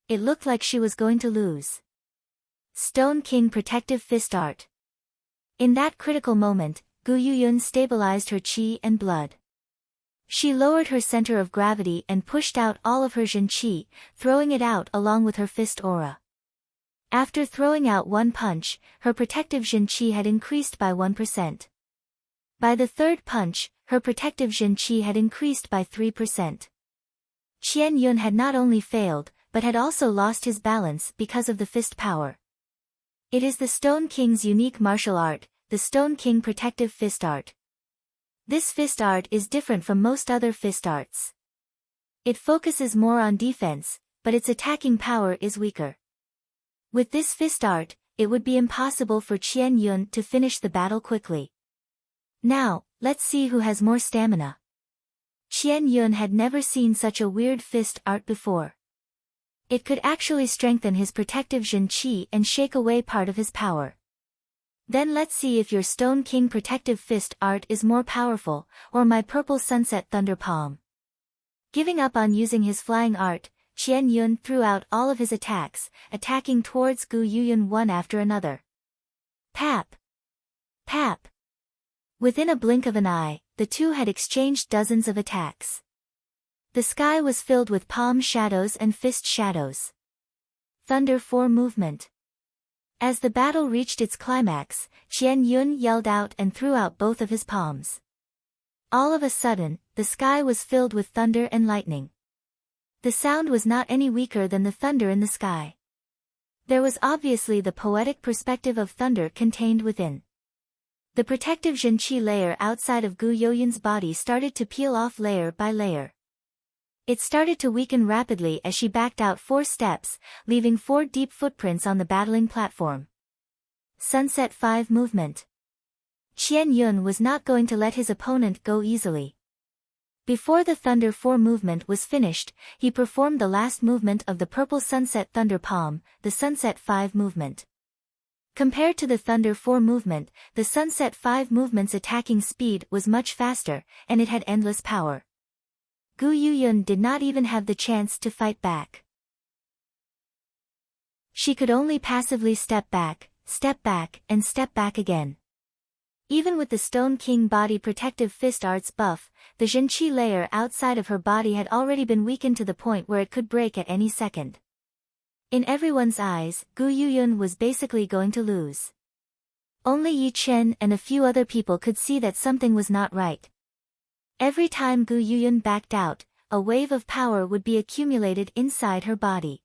It looked like she was going to lose. Stone King Protective Fist Art. In that critical moment, Gu Yuyun stabilized her Qi and blood. She lowered her center of gravity and pushed out all of her Jin Qi, throwing it out along with her fist aura. After throwing out one punch, her protective Jin Qi had increased by 1%. By the third punch, her protective Jin Qi had increased by 3%. Qian Yun had not only failed, but had also lost his balance because of the fist power. It is the Stone King's unique martial art, the Stone King Protective Fist Art. This fist art is different from most other fist arts. It focuses more on defense, but its attacking power is weaker. With this fist art, it would be impossible for Qian Yun to finish the battle quickly. Now, let's see who has more stamina. Qian Yun had never seen such a weird fist art before. It could actually strengthen his protective Jin Qi and shake away part of his power. Then let's see if your Stone King Protective Fist Art is more powerful, or my Purple Sunset Thunder Palm. Giving up on using his flying art, Qian Yun threw out all of his attacks, attacking towards Gu Yuyun one after another. Pap! Pap! Within a blink of an eye, the two had exchanged dozens of attacks. The sky was filled with palm shadows and fist shadows. Thunder 4 movement. As the battle reached its climax, Qian Yun yelled out and threw out both of his palms. All of a sudden, the sky was filled with thunder and lightning. The sound was not any weaker than the thunder in the sky. There was obviously the poetic perspective of thunder contained within. The protective Zhenqi layer outside of Gu Yoyun's body started to peel off layer by layer. It started to weaken rapidly as she backed out 4 steps, leaving 4 deep footprints on the battling platform. Sunset 5 movement. Qian Yun was not going to let his opponent go easily. Before the Thunder 4 movement was finished, he performed the last movement of the Purple Sunset Thunder Palm, the Sunset 5 movement. Compared to the Thunder 4 movement, the Sunset 5 movement's attacking speed was much faster, and it had endless power. Gu Yuyun did not even have the chance to fight back. She could only passively step back, and step back again. Even with the Stone King body protective fist arts buff, the Zhenqi layer outside of her body had already been weakened to the point where it could break at any second. In everyone's eyes, Gu Yuyun was basically going to lose. Only Yi Chen and a few other people could see that something was not right. Every time Gu Yuyun backed out, a wave of power would be accumulated inside her body.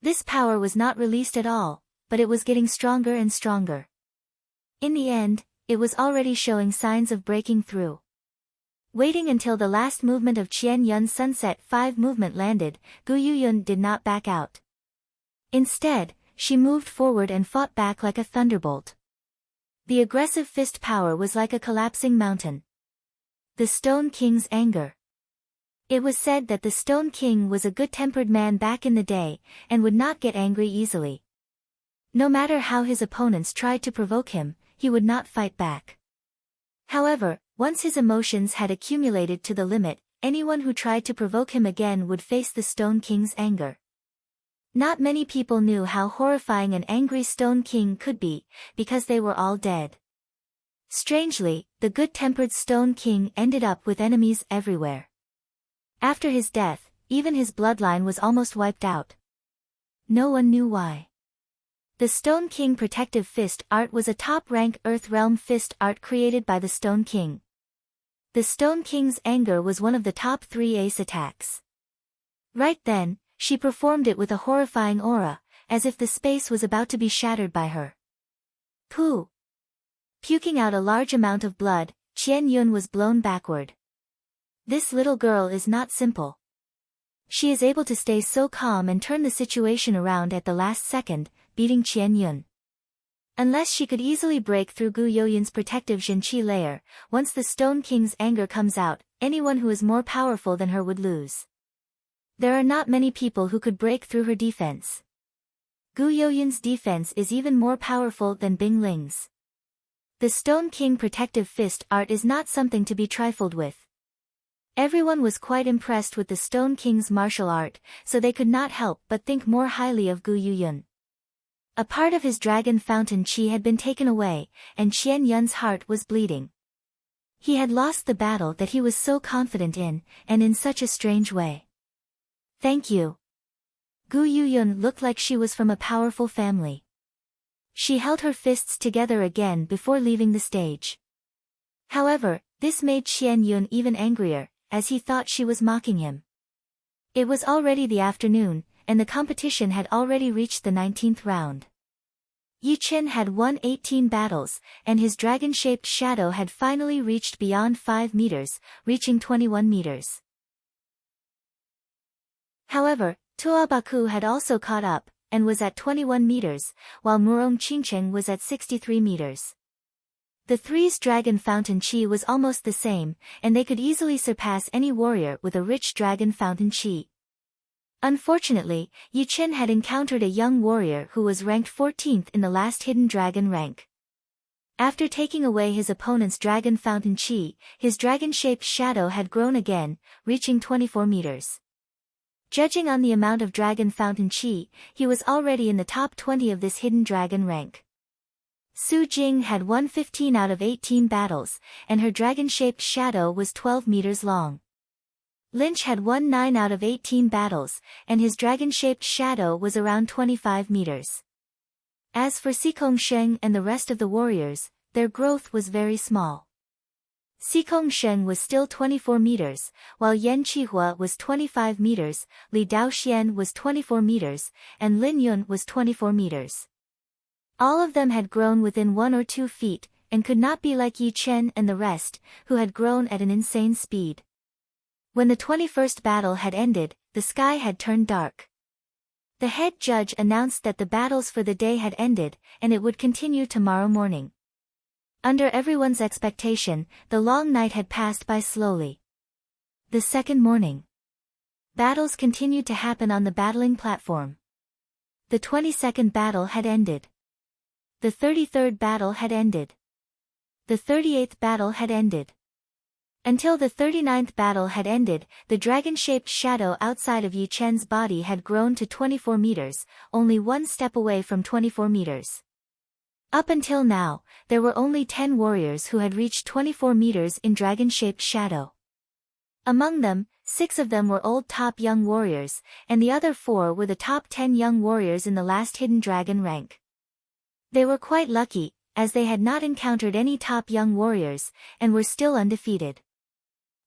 This power was not released at all, but it was getting stronger and stronger. In the end, it was already showing signs of breaking through. Waiting until the last movement of Qian Yun's Sunset 5 movement landed, Gu Yuyun did not back out. Instead, she moved forward and fought back like a thunderbolt. The aggressive fist power was like a collapsing mountain. The Stone King's anger. It was said that the Stone King was a good-tempered man back in the day, and would not get angry easily. No matter how his opponents tried to provoke him, he would not fight back. However, once his emotions had accumulated to the limit, anyone who tried to provoke him again would face the Stone King's anger. Not many people knew how horrifying an angry Stone King could be, because they were all dead. Strangely, the good-tempered Stone King ended up with enemies everywhere. After his death, even his bloodline was almost wiped out. No one knew why. The Stone King protective fist art was a top-rank Earth Realm fist art created by the Stone King. The Stone King's anger was one of the top 3 ace attacks. Right then, she performed it with a horrifying aura, as if the space was about to be shattered by her. Pooh! Puking out a large amount of blood, Qian Yun was blown backward. This little girl is not simple. She is able to stay so calm and turn the situation around at the last second, beating Qian Yun. Unless she could easily break through Gu Yoyun's protective Zhenqi layer, once the Stone King's anger comes out, anyone who is more powerful than her would lose. There are not many people who could break through her defense. Gu Yoyun's defense is even more powerful than Bing Ling's. The Stone King protective fist art is not something to be trifled with. Everyone was quite impressed with the Stone King's martial art, so they could not help but think more highly of Gu Yuyun. A part of his dragon fountain chi had been taken away, and Qian Yun's heart was bleeding. He had lost the battle that he was so confident in, and in such a strange way. Thank you. Gu Yuyun looked like she was from a powerful family. She held her fists together again before leaving the stage. However, this made Qian Yun even angrier, as he thought she was mocking him. It was already the afternoon, and the competition had already reached the 19th round. Yi Chen had won 18 battles, and his dragon-shaped shadow had finally reached beyond 5 meters, reaching 21 meters. However, Tuabaku had also caught up, and was at 21 meters, while Murong Qingcheng was at 63 meters. The three's dragon fountain chi was almost the same, and they could easily surpass any warrior with a rich dragon fountain chi. Unfortunately, Yi Chen had encountered a young warrior who was ranked 14th in the last hidden dragon rank. After taking away his opponent's dragon fountain chi, his dragon-shaped shadow had grown again, reaching 24 meters. Judging on the amount of dragon fountain chi, he was already in the top 20 of this hidden dragon rank. Su Jing had won 15 out of 18 battles, and her dragon-shaped shadow was 12 meters long. Lynch had won 9 out of 18 battles, and his dragon-shaped shadow was around 25 meters. As for Sikong Sheng and the rest of the warriors, their growth was very small. Sikong Sheng was still 24 meters, while Yan Qihua was 25 meters, Li Daoxian was 24 meters, and Lin Yun was 24 meters. All of them had grown within 1 or 2 feet, and could not be like Yi Chen and the rest, who had grown at an insane speed. When the 21st battle had ended, the sky had turned dark. The head judge announced that the battles for the day had ended, and it would continue tomorrow morning. Under everyone's expectation, the long night had passed by slowly. The second morning, battles continued to happen on the battling platform. The 22nd battle had ended. The 33rd battle had ended. The 38th battle had ended. Until the 39th battle had ended, the dragon-shaped shadow outside of Yi Chen's body had grown to 24 meters, only one step away from 24 meters. Up until now, there were only 10 warriors who had reached 24 meters in dragon-shaped shadow. Among them, 6 of them were old top young warriors, and the other 4 were the top 10 young warriors in the last hidden dragon rank. They were quite lucky, as they had not encountered any top young warriors, and were still undefeated.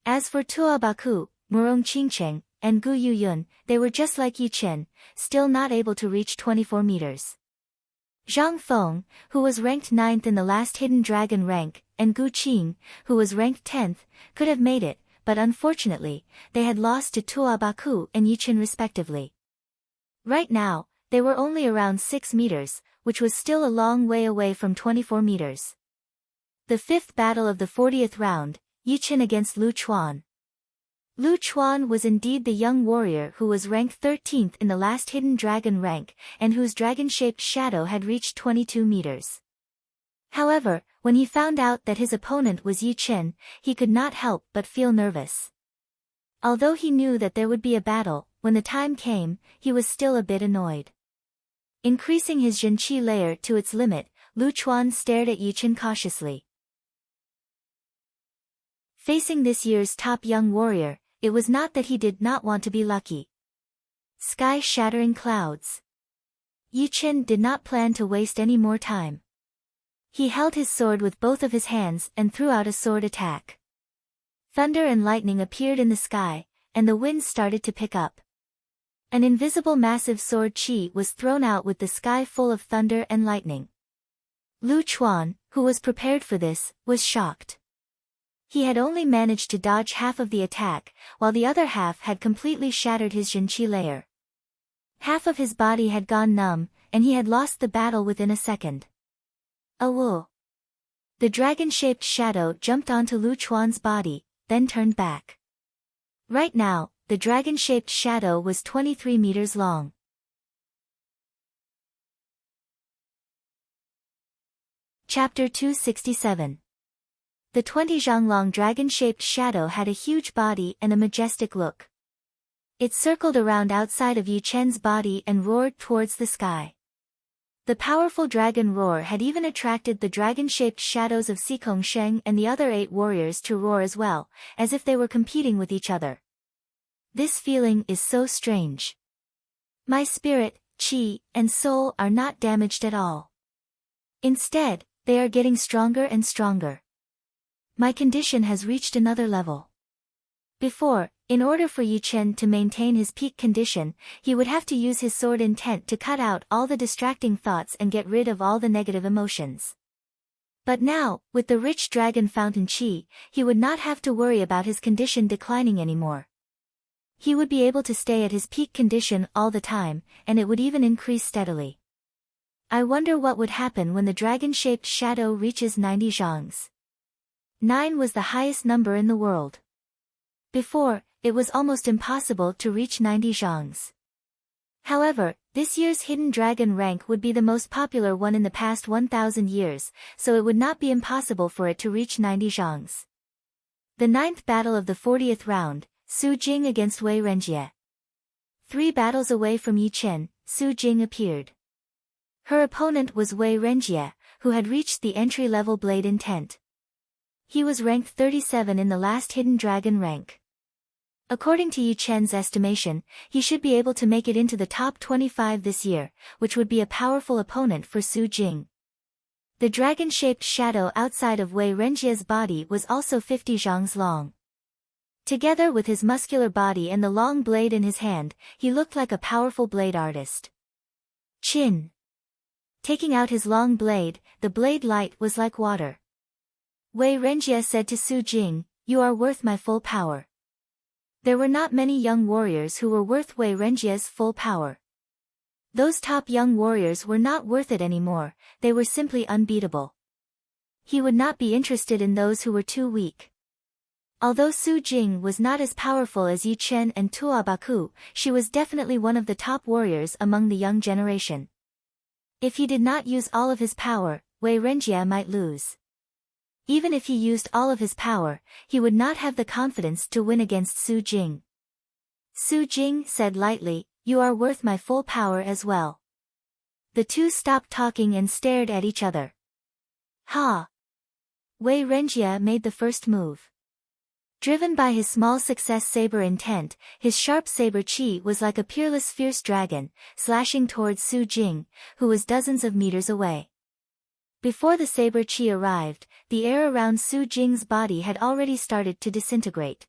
As for Tuo Baku, Murong Qingcheng, and Gu Yuyun, they were just like Yi Chen, still not able to reach 24 meters. Zhang Feng, who was ranked 9th in the last hidden dragon rank, and Gu Qing, who was ranked 10th, could have made it, but unfortunately, they had lost to Tuo Baku and Yi Chen respectively. Right now, they were only around 6 meters, which was still a long way away from 24 meters. The 5th battle of the 40th round, Yi Chen against Lu Chuan. Lu Chuan was indeed the young warrior who was ranked 13th in the last hidden dragon rank, and whose dragon-shaped shadow had reached 22 meters. However, when he found out that his opponent was Yi Chen, he could not help but feel nervous. Although he knew that there would be a battle, when the time came, he was still a bit annoyed. Increasing his Zhenqi layer to its limit, Lu Chuan stared at Yi Chen cautiously. Facing this year's top young warrior, it was not that he did not want to be lucky. Sky-shattering clouds. Yi Chen did not plan to waste any more time. He held his sword with both of his hands and threw out a sword attack. Thunder and lightning appeared in the sky, and the winds started to pick up. An invisible massive sword chi was thrown out with the sky full of thunder and lightning. Lu Chuan, who was prepared for this, was shocked. He had only managed to dodge half of the attack, while the other half had completely shattered his Zhenqi layer. Half of his body had gone numb, and he had lost the battle within a second. Awoo! The dragon-shaped shadow jumped onto Lu Chuan's body, then turned back. Right now, the dragon-shaped shadow was 23 meters long. Chapter 267. The 20-zhang-long dragon-shaped shadow had a huge body and a majestic look. It circled around outside of Yi Chen's body and roared towards the sky. The powerful dragon roar had even attracted the dragon-shaped shadows of Sikong Sheng and the other 8 warriors to roar as well, as if they were competing with each other. This feeling is so strange. My spirit, chi, and soul are not damaged at all. Instead, they are getting stronger and stronger. My condition has reached another level. Before, in order for Yi Chen to maintain his peak condition, he would have to use his sword intent to cut out all the distracting thoughts and get rid of all the negative emotions. But now, with the rich dragon fountain chi, he would not have to worry about his condition declining anymore. He would be able to stay at his peak condition all the time, and it would even increase steadily. I wonder what would happen when the dragon-shaped shadow reaches 90 zhangs. 9 was the highest number in the world. Before, it was almost impossible to reach 90 zhangs. However, this year's hidden dragon rank would be the most popular one in the past 1,000 years, so it would not be impossible for it to reach 90 zhangs. The 9th battle of the 40th round, Su Jing against Wei Renjie. 3 battles away from Yi Chen, Su Jing appeared. Her opponent was Wei Renjie, who had reached the entry-level blade intent. He was ranked 37 in the last hidden dragon rank. According to Yi Chen's estimation, he should be able to make it into the top 25 this year, which would be a powerful opponent for Su Jing. The dragon-shaped shadow outside of Wei Renjie's body was also 50 zhangs long. Together with his muscular body and the long blade in his hand, he looked like a powerful blade artist. Chin. Taking out his long blade, the blade light was like water. Wei Renjie said to Su Jing, "You are worth my full power." There were not many young warriors who were worth Wei Renjie's full power. Those top young warriors were not worth it anymore, they were simply unbeatable. He would not be interested in those who were too weak. Although Su Jing was not as powerful as Yi Chen and Tua Baku, she was definitely one of the top warriors among the young generation. If he did not use all of his power, Wei Renjie might lose. Even if he used all of his power, he would not have the confidence to win against Su Jing. Su Jing said lightly, "You are worth my full power as well." The two stopped talking and stared at each other. Ha! Wei Renjie made the first move. Driven by his small success saber intent, his sharp saber chi was like a peerless fierce dragon, slashing towards Su Jing, who was dozens of meters away. Before the saber chi arrived, the air around Su Jing's body had already started to disintegrate.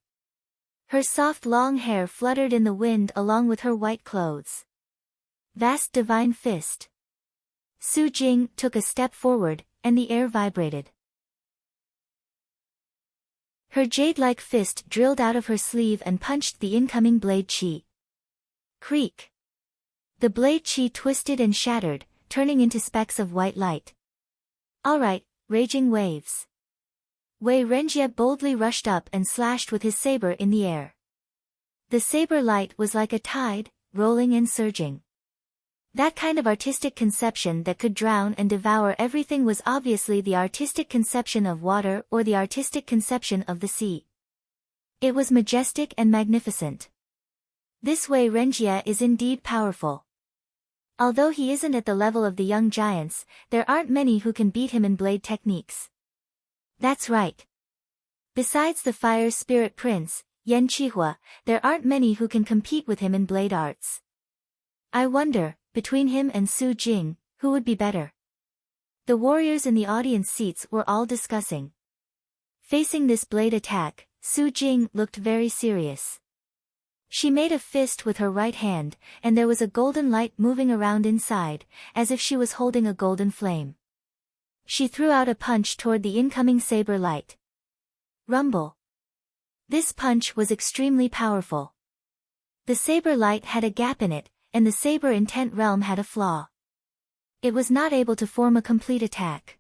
Her soft long hair fluttered in the wind along with her white clothes. Vast divine fist. Su Jing took a step forward, and the air vibrated. Her jade-like fist drilled out of her sleeve and punched the incoming blade chi. Creak. The blade chi twisted and shattered, turning into specks of white light. All right, raging waves. Wei Renjie boldly rushed up and slashed with his saber in the air. The saber light was like a tide, rolling and surging. That kind of artistic conception that could drown and devour everything was obviously the artistic conception of water or the artistic conception of the sea. It was majestic and magnificent. This Wei Renjie is indeed powerful. Although he isn't at the level of the young giants, there aren't many who can beat him in blade techniques. That's right. Besides the Fire Spirit Prince, Yan Qihua, there aren't many who can compete with him in blade arts. I wonder, between him and Su Jing, who would be better? The warriors in the audience seats were all discussing. Facing this blade attack, Su Jing looked very serious. She made a fist with her right hand, and there was a golden light moving around inside, as if she was holding a golden flame. She threw out a punch toward the incoming saber light. Rumble. This punch was extremely powerful. The saber light had a gap in it, and the saber intent realm had a flaw. It was not able to form a complete attack.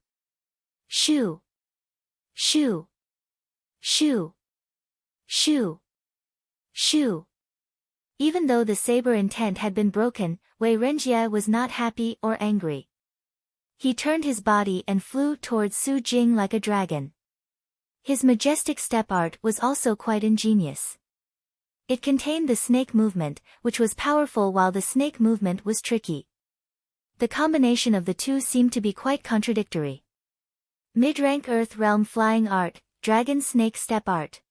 Shoo! Shoo! Shoo! Shoo! Shoo! Even though the saber intent had been broken, Wei Renjie was not happy or angry. He turned his body and flew towards Su Jing like a dragon. His majestic step art was also quite ingenious. It contained the snake movement, which was powerful while the snake movement was tricky. The combination of the two seemed to be quite contradictory. Mid-rank Earth Realm Flying Art, Dragon Snake Step Art.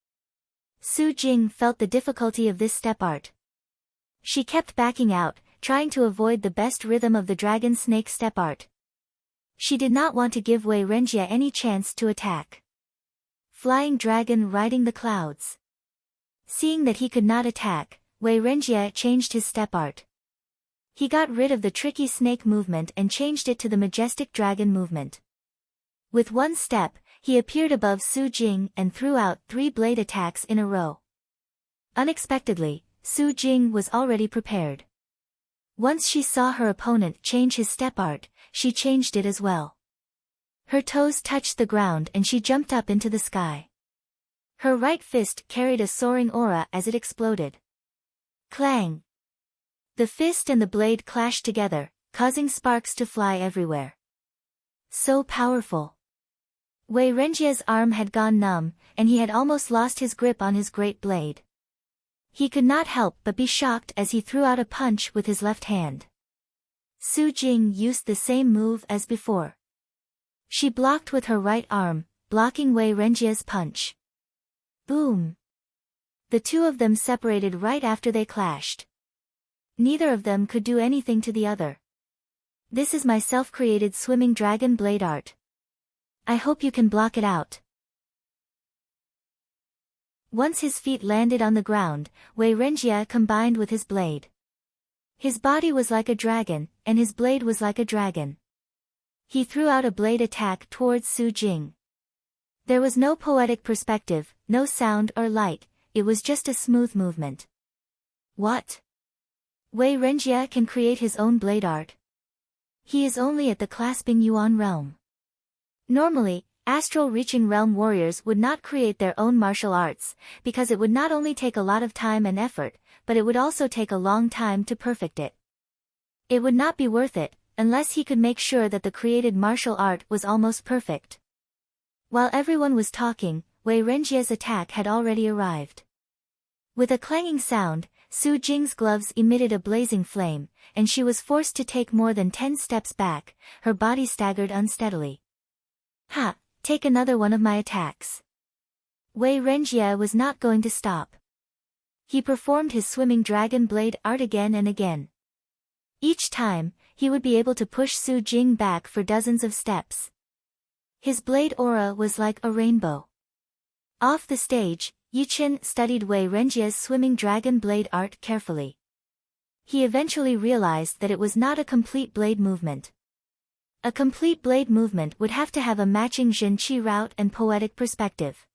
Su Jing felt the difficulty of this step art. She kept backing out, trying to avoid the best rhythm of the Dragon Snake Step Art. She did not want to give Wei Renjie any chance to attack. Flying Dragon Riding the Clouds. Seeing that he could not attack, Wei Renjie changed his step art. He got rid of the tricky snake movement and changed it to the majestic dragon movement. With one step, he appeared above Su Jing and threw out 3 blade attacks in a row. Unexpectedly, Su Jing was already prepared. Once she saw her opponent change his step art, she changed it as well. Her toes touched the ground and she jumped up into the sky. Her right fist carried a soaring aura as it exploded. Clang! The fist and the blade clashed together, causing sparks to fly everywhere. So powerful. Wei Renjie's arm had gone numb, and he had almost lost his grip on his great blade. He could not help but be shocked as he threw out a punch with his left hand. Su Jing used the same move as before. She blocked with her right arm, blocking Wei Renjia's punch. Boom! The two of them separated right after they clashed. Neither of them could do anything to the other. This is my self-created swimming dragon blade art. I hope you can block it out. Once his feet landed on the ground, Wei Renjia combined with his blade. His body was like a dragon, and his blade was like a dragon. He threw out a blade attack towards Su Jing. There was no poetic perspective, no sound or light, it was just a smooth movement. What? Wei Renjia can create his own blade art. He is only at the clasping Yuan realm. Normally, astral reaching realm warriors would not create their own martial arts, because it would not only take a lot of time and effort, but it would also take a long time to perfect it. It would not be worth it, unless he could make sure that the created martial art was almost perfect. While everyone was talking, Wei Renjia's attack had already arrived. With a clanging sound, Su Jing's gloves emitted a blazing flame, and she was forced to take more than 10 steps back, her body staggered unsteadily. Ha! Take another one of my attacks. Wei Renjia was not going to stop. He performed his swimming dragon blade art again and again. Each time, he would be able to push Su Jing back for dozens of steps. His blade aura was like a rainbow. Off the stage, Yichen studied Wei Renjia's swimming dragon blade art carefully. He eventually realized that it was not a complete blade movement. A complete blade movement would have to have a matching Zhenqi route and poetic perspective.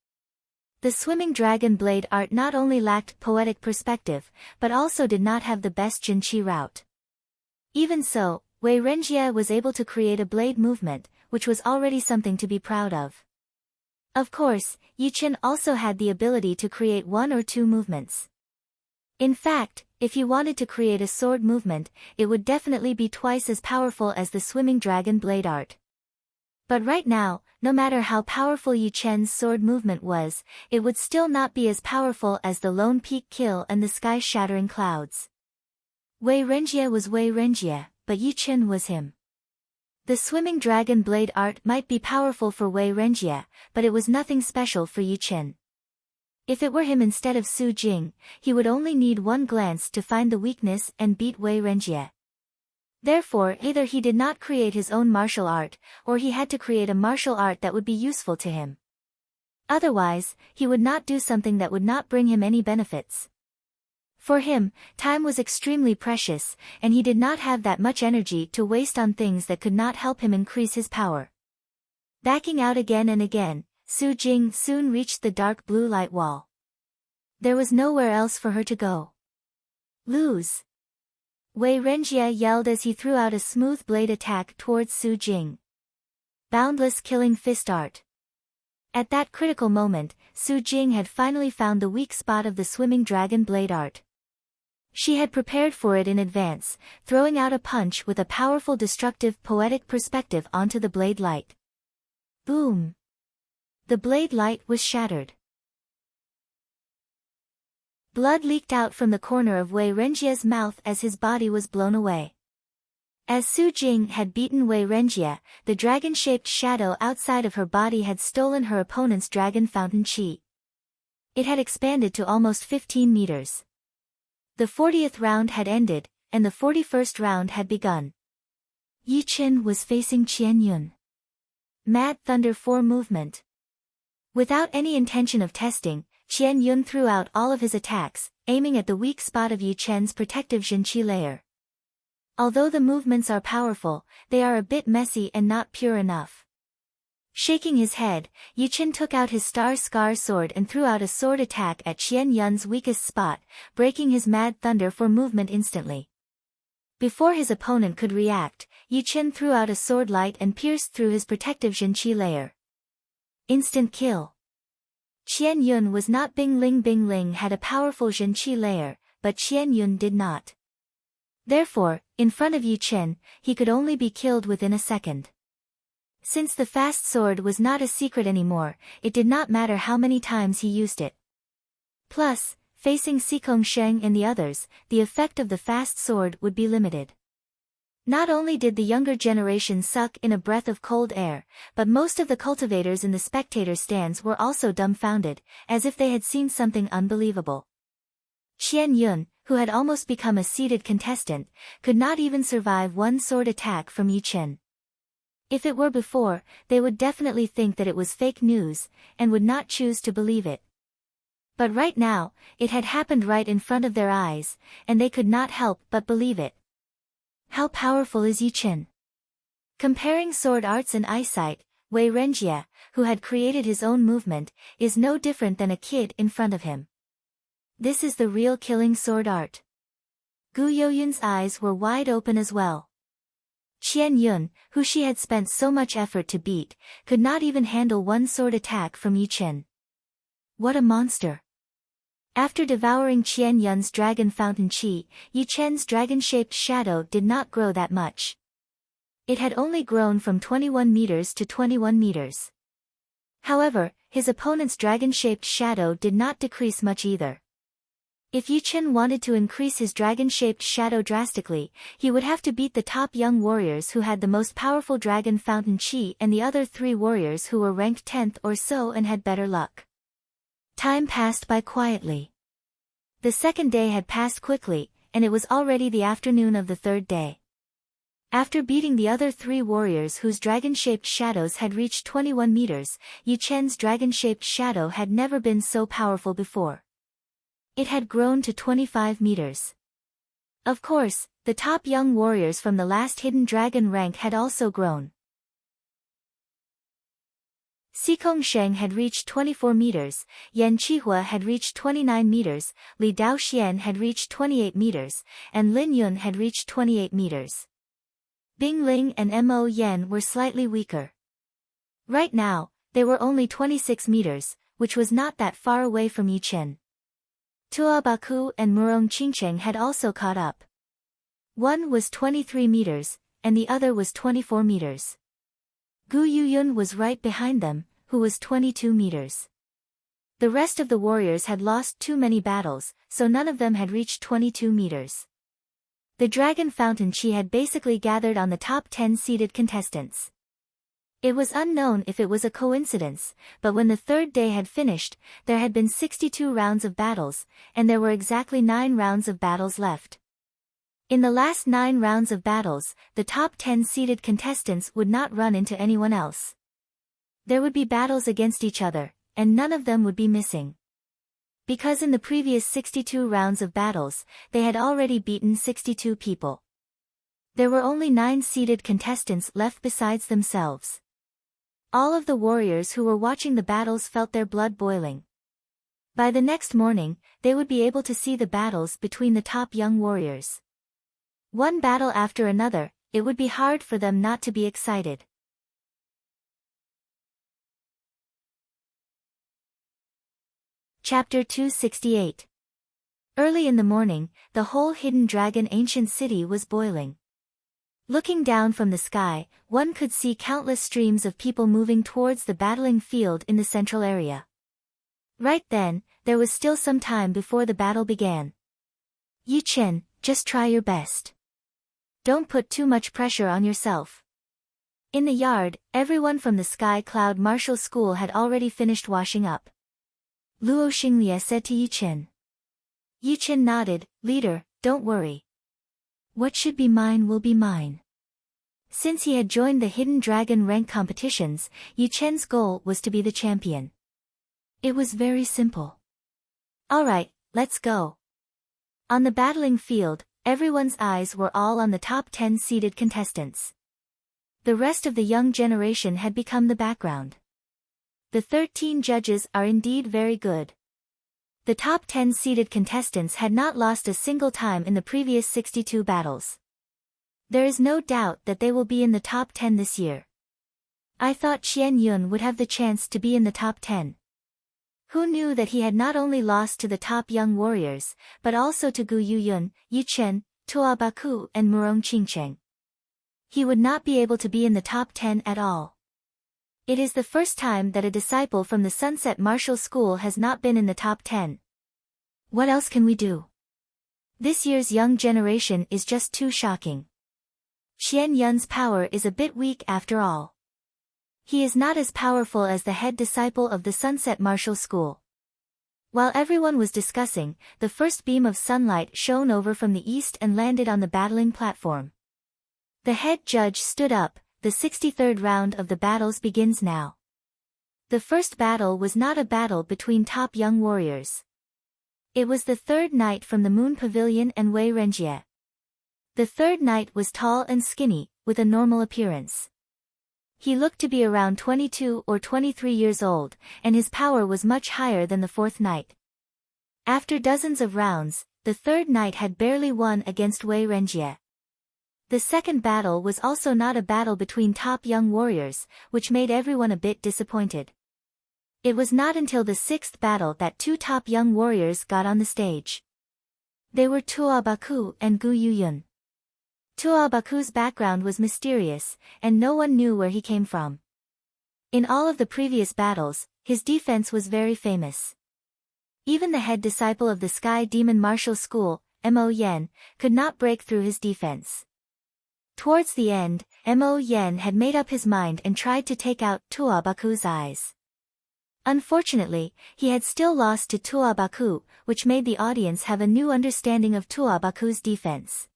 The swimming dragon blade art not only lacked poetic perspective, but also did not have the best Zhenqi route. Even so, Wei Renjia was able to create a blade movement, which was already something to be proud of. Of course, Yichen also had the ability to create one or two movements. In fact, if he wanted to create a sword movement, it would definitely be twice as powerful as the swimming dragon blade art. But right now, no matter how powerful Yichen's sword movement was, it would still not be as powerful as the lone peak kill and the sky-shattering clouds. Wei Renjia was Wei Renjia, but Yichen was him. The swimming dragon blade art might be powerful for Wei Renjia, but it was nothing special for Yichen. If it were him instead of Su Jing, he would only need one glance to find the weakness and beat Wei Renjia. Therefore, either he did not create his own martial art, or he had to create a martial art that would be useful to him. Otherwise, he would not do something that would not bring him any benefits. For him, time was extremely precious, and he did not have that much energy to waste on things that could not help him increase his power. Backing out again and again, Su Jing soon reached the dark blue light wall. There was nowhere else for her to go. Lose! Wei Renjia yelled as he threw out a smooth blade attack towards Su Jing. Boundless killing fist art. At that critical moment, Su Jing had finally found the weak spot of the swimming dragon blade art. She had prepared for it in advance, throwing out a punch with a powerful destructive poetic perspective onto the blade light. Boom! The blade light was shattered. Blood leaked out from the corner of Wei Renjia's mouth as his body was blown away. As Su Jing had beaten Wei Renjia, the dragon-shaped shadow outside of her body had stolen her opponent's dragon fountain chi. It had expanded to almost 15 meters. The 40th round had ended, and the 41st round had begun. Yichen was facing Qian Yun. Mad Thunder 4 movement. Without any intention of testing, Qian Yun threw out all of his attacks, aiming at the weak spot of Yichen's protective Zhenqi layer. Although the movements are powerful, they are a bit messy and not pure enough. Shaking his head, Yichen took out his Star Scar sword and threw out a sword attack at Qian Yun's weakest spot, breaking his Mad Thunder 4 movement instantly. Before his opponent could react, Yichen threw out a sword light and pierced through his protective Zhenqi layer. Instant kill. Qian Yun was not Bing Ling had a powerful Zhenqi layer, but Qian Yun did not. Therefore, in front of Yichen, he could only be killed within a second. Since the fast sword was not a secret anymore, it did not matter how many times he used it. Plus, facing Sikong Sheng and the others, the effect of the fast sword would be limited. Not only did the younger generation suck in a breath of cold air, but most of the cultivators in the spectator stands were also dumbfounded, as if they had seen something unbelievable. Qian Yun, who had almost become a seated contestant, could not even survive one sword attack from Yu Chen. If it were before, they would definitely think that it was fake news, and would not choose to believe it. But right now, it had happened right in front of their eyes, and they could not help but believe it. How powerful is Yu Chen? Comparing sword arts and eyesight, Wei Renjie, who had created his own movement, is no different than a kid in front of him. This is the real killing sword art. Gu Youyun's eyes were wide open as well. Qian Yun, who she had spent so much effort to beat, could not even handle one sword attack from Yu Chen. What a monster! After devouring Qian Yun's dragon fountain qi, Yu Chen's dragon-shaped shadow did not grow that much. It had only grown from 21 meters to 21 meters. However, his opponent's dragon-shaped shadow did not decrease much either. If Yu Chen wanted to increase his dragon-shaped shadow drastically, he would have to beat the top young warriors who had the most powerful dragon fountain qi and the other 3 warriors who were ranked 10th or so and had better luck. Time passed by quietly. The second day had passed quickly, and it was already the afternoon of the third day. After beating the other 3 warriors whose dragon-shaped shadows had reached 21 meters, Yu Chen's dragon-shaped shadow had never been so powerful before. It had grown to 25 meters. Of course, the top young warriors from the last hidden dragon rank had also grown. Sikong Sheng had reached 24 meters, Yan Qihua had reached 29 meters, Li Daoxian had reached 28 meters, and Lin Yun had reached 28 meters. Bing Ling and Mo Yan were slightly weaker. Right now, they were only 26 meters, which was not that far away from Yu Chen. Tua Baku and Murong Qingcheng had also caught up. One was 23 meters, and the other was 24 meters. Gu Yuyun was right behind them, who was 22 meters. The rest of the warriors had lost too many battles, so none of them had reached 22 meters. The dragon fountain qi had basically gathered on the top 10 seeded contestants. It was unknown if it was a coincidence, but when the third day had finished, there had been 62 rounds of battles, and there were exactly 9 rounds of battles left. In the last 9 rounds of battles, the top 10 seeded contestants would not run into anyone else. There would be battles against each other, and none of them would be missing. Because in the previous 62 rounds of battles, they had already beaten 62 people. There were only 9 seeded contestants left besides themselves. All of the warriors who were watching the battles felt their blood boiling. By the next morning, they would be able to see the battles between the top young warriors. One battle after another, it would be hard for them not to be excited. Chapter 268. Early in the morning, the whole hidden dragon ancient city was boiling. Looking down from the sky, one could see countless streams of people moving towards the battling field in the central area. Right then, there was still some time before the battle began. Yu Chen, just try your best. Don't put too much pressure on yourself. In the yard, everyone from the Sky Cloud Martial School had already finished washing up. Luo Xinglie said to Yu Chen. Yu Chen nodded, "Leader, don't worry. What should be mine will be mine." Since he had joined the Hidden Dragon rank competitions, Yu Chen's goal was to be the champion. It was very simple. Alright, let's go. On the battling field, everyone's eyes were all on the top 10 seeded contestants. The rest of the young generation had become the background. The 13 judges are indeed very good. The top 10 seeded contestants had not lost a single time in the previous 62 battles. There is no doubt that they will be in the top 10 this year. I thought Qian Yun would have the chance to be in the top 10. Who knew that he had not only lost to the top young warriors, but also to Gu Yuyun, Yu Chen, Tua Baku and Murong Qingcheng. He would not be able to be in the top 10 at all. It is the first time that a disciple from the Sunset Martial School has not been in the top 10. What else can we do? This year's young generation is just too shocking. Qian Yun's power is a bit weak after all. He is not as powerful as the head disciple of the Sunset Martial School. While everyone was discussing, the first beam of sunlight shone over from the east and landed on the battling platform. The head judge stood up. The 63rd round of the battles begins now. The first battle was not a battle between top young warriors. It was the third knight from the Moon Pavilion and Wei Renjie. The third knight was tall and skinny, with a normal appearance. He looked to be around 22 or 23 years old, and his power was much higher than the fourth knight. After dozens of rounds, the third knight had barely won against Wei Renjie. The second battle was also not a battle between top young warriors, which made everyone a bit disappointed. It was not until the sixth battle that two top young warriors got on the stage. They were Tuo Baku and Gu Yuyun. Tuo Baku's background was mysterious, and no one knew where he came from. In all of the previous battles, his defense was very famous. Even the head disciple of the Sky Demon Martial School, Mo Yen, could not break through his defense. Towards the end, Mo Yen had made up his mind and tried to take out Tuo Baku's eyes. Unfortunately, he had still lost to Tuo Baku, which made the audience have a new understanding of Tuo Baku's defense.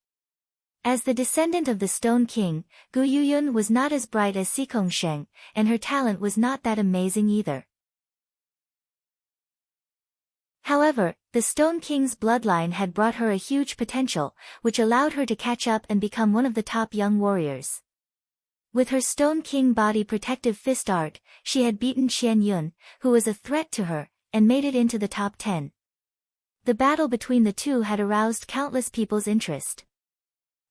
As the descendant of the Stone King, Gu Yuyun was not as bright as Sikong Sheng, and her talent was not that amazing either. However, the Stone King's bloodline had brought her a huge potential, which allowed her to catch up and become one of the top young warriors. With her Stone King body protective fist art, she had beaten Qian Yun, who was a threat to her, and made it into the top 10. The battle between the two had aroused countless people's interest.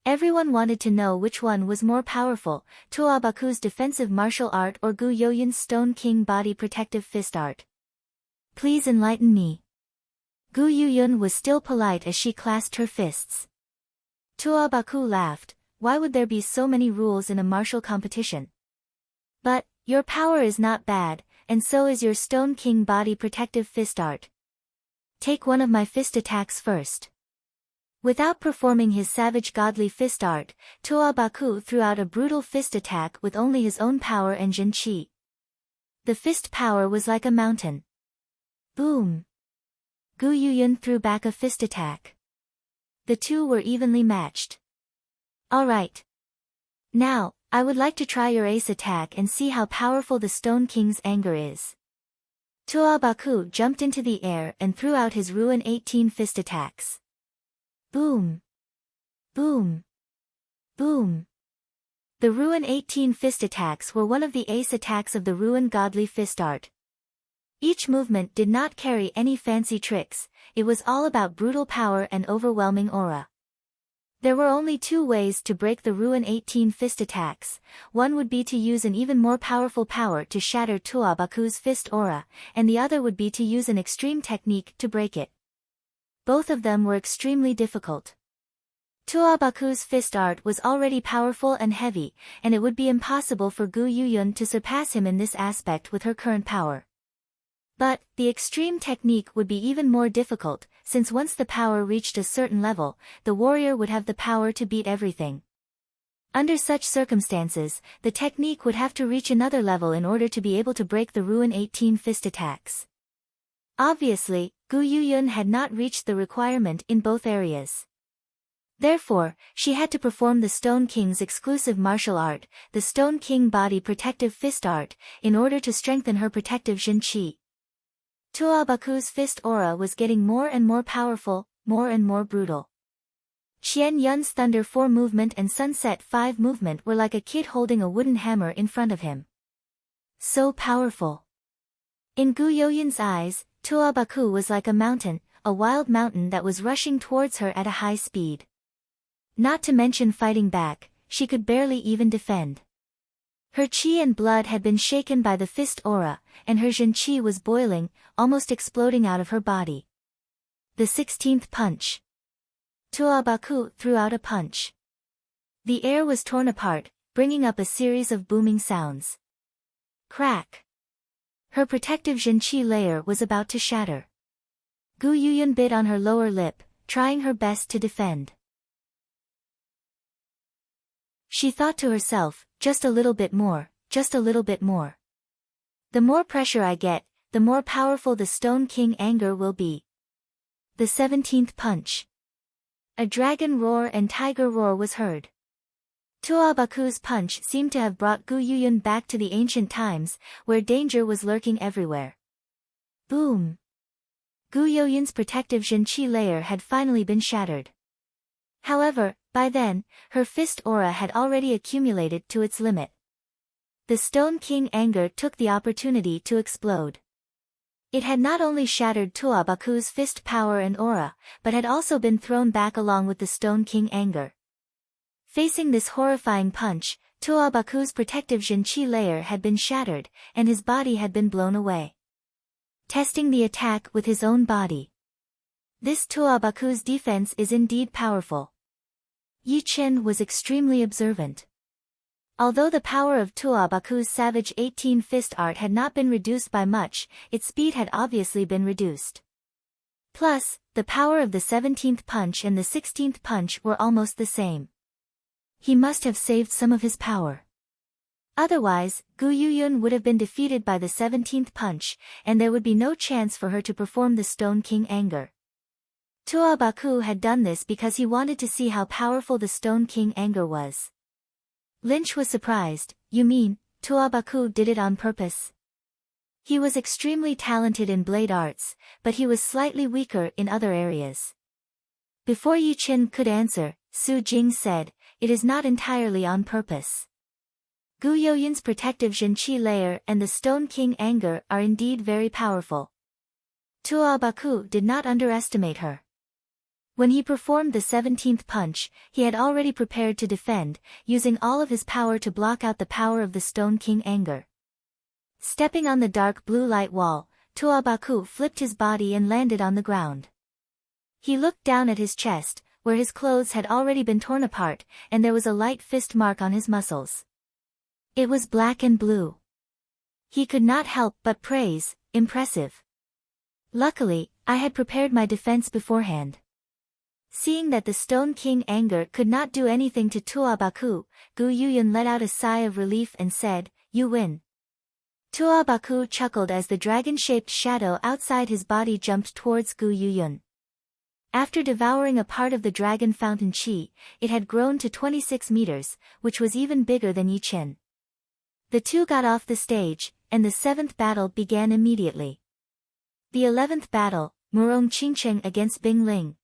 Everyone wanted to know which one was more powerful, Tuo Baku's defensive martial art or Gu Yoyun's Stone King body protective fist art. Please enlighten me. Gu Yuyun was still polite as she clasped her fists. Tuo Baku laughed. Why would there be so many rules in a martial competition? But, your power is not bad, and so is your Stone King body protective fist art. Take one of my fist attacks first. Without performing his savage godly fist art, Tuo Baku threw out a brutal fist attack with only his own power and Jin Qi. The fist power was like a mountain. Boom! Gu Yuyun threw back a fist attack. The two were evenly matched. Alright. Now, I would like to try your ace attack and see how powerful the Stone King's anger is. Tuo Baku jumped into the air and threw out his Ruin 18 fist attacks. Boom! Boom! Boom! The Ruin 18 fist attacks were one of the ace attacks of the Ruin Godly fist art. Each movement did not carry any fancy tricks, it was all about brutal power and overwhelming aura. There were only two ways to break the Ruin 18 fist attacks. One would be to use an even more powerful power to shatter Tuo Baku's fist aura, and the other would be to use an extreme technique to break it. Both of them were extremely difficult. Tuo Baku's fist art was already powerful and heavy, and it would be impossible for Gu Yuyun to surpass him in this aspect with her current power. But, the extreme technique would be even more difficult, since once the power reached a certain level, the warrior would have the power to beat everything. Under such circumstances, the technique would have to reach another level in order to be able to break the Ruin 18 fist attacks. Obviously, Gu Yuyun had not reached the requirement in both areas. Therefore, she had to perform the Stone King's exclusive martial art, the Stone King body protective fist art, in order to strengthen her protective Jin Qi. Tuo Baku's fist aura was getting more and more powerful, more and more brutal. Qian Yun's Thunder 4 movement and Sunset 5 movement were like a kid holding a wooden hammer in front of him. So powerful. In Gu Yoyun's eyes, Tuo Baku was like a mountain, a wild mountain that was rushing towards her at a high speed. Not to mention fighting back, she could barely even defend. Her qi and blood had been shaken by the fist aura, and her Jin Qi was boiling, almost exploding out of her body. The 16th punch. Tuo Baku threw out a punch. The air was torn apart, bringing up a series of booming sounds. Crack. Her protective Jin Qi layer was about to shatter. Gu Yuyun bit on her lower lip, trying her best to defend. She thought to herself, just a little bit more, just a little bit more. The more pressure I get, the more powerful the Stone King anger will be. The 17th punch. A dragon roar and tiger roar was heard. Tuo Baku's punch seemed to have brought Gu Yuyun back to the ancient times, where danger was lurking everywhere. Boom! Gu Yuyun's protective Zhenqi layer had finally been shattered. However, by then, her fist aura had already accumulated to its limit. The Stone King anger took the opportunity to explode. It had not only shattered Tuo Baku's fist power and aura, but had also been thrown back along with the Stone King anger. Facing this horrifying punch, Tuo Baku's protective Zhenqi layer had been shattered, and his body had been blown away. Testing the attack with his own body. This Tuo Baku's defense is indeed powerful. Yi Chen was extremely observant. Although the power of Tuo Baku's Savage 18 fist art had not been reduced by much, its speed had obviously been reduced. Plus, the power of the 17th punch and the 16th punch were almost the same. He must have saved some of his power. Otherwise, Gu Yuyun would have been defeated by the 17th punch, and there would be no chance for her to perform the Stone King anger. Tuo Baku had done this because he wanted to see how powerful the Stone King anger was. Lynch was surprised. You mean, Tuo Baku did it on purpose? He was extremely talented in blade arts, but he was slightly weaker in other areas. Before Yi Chen could answer, Su Jing said, it is not entirely on purpose. Gu Yoyun's protective Zhenqi layer and the Stone King anger are indeed very powerful. Tuo Baku did not underestimate her. When he performed the 17th punch, he had already prepared to defend, using all of his power to block out the power of the Stone King anger. Stepping on the dark blue light wall, Tuo Baku flipped his body and landed on the ground. He looked down at his chest, where his clothes had already been torn apart, and there was a light fist mark on his muscles. It was black and blue. He could not help but praise, impressive. Luckily, I had prepared my defense beforehand. Seeing that the Stone King anger could not do anything to Tuo Baku, Gu Yuyun let out a sigh of relief and said, you win. Tuo Baku chuckled as the dragon-shaped shadow outside his body jumped towards Gu Yuyun. After devouring a part of the dragon fountain chi, it had grown to 26 meters, which was even bigger than Yi Chen. The two got off the stage, and the 7th battle began immediately. The 11th battle, Murong Qingcheng against Bing Ling.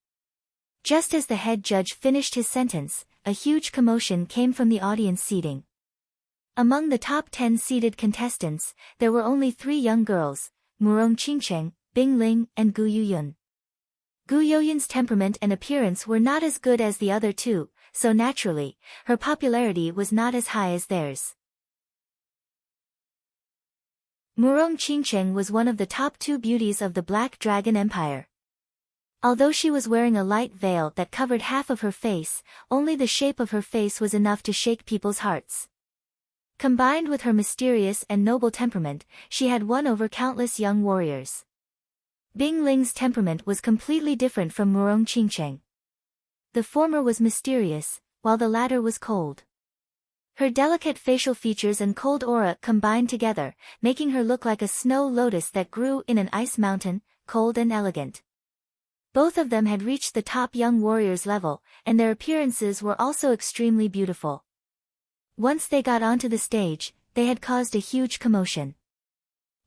Just as the head judge finished his sentence, a huge commotion came from the audience seating. Among the top 10 seated contestants, there were only 3 young girls, Murong Qingcheng, Bing Ling, and Gu Yuyun. Gu Yoyun's temperament and appearance were not as good as the other two, so naturally, her popularity was not as high as theirs. Murong Qingcheng was one of the top 2 beauties of the Black Dragon Empire. Although she was wearing a light veil that covered half of her face, only the shape of her face was enough to shake people's hearts. Combined with her mysterious and noble temperament, she had won over countless young warriors. Bing Ling's temperament was completely different from Murong Qingcheng. The former was mysterious, while the latter was cold. Her delicate facial features and cold aura combined together, making her look like a snow lotus that grew in an ice mountain, cold and elegant. Both of them had reached the top young warriors level, and their appearances were also extremely beautiful. Once they got onto the stage, they had caused a huge commotion.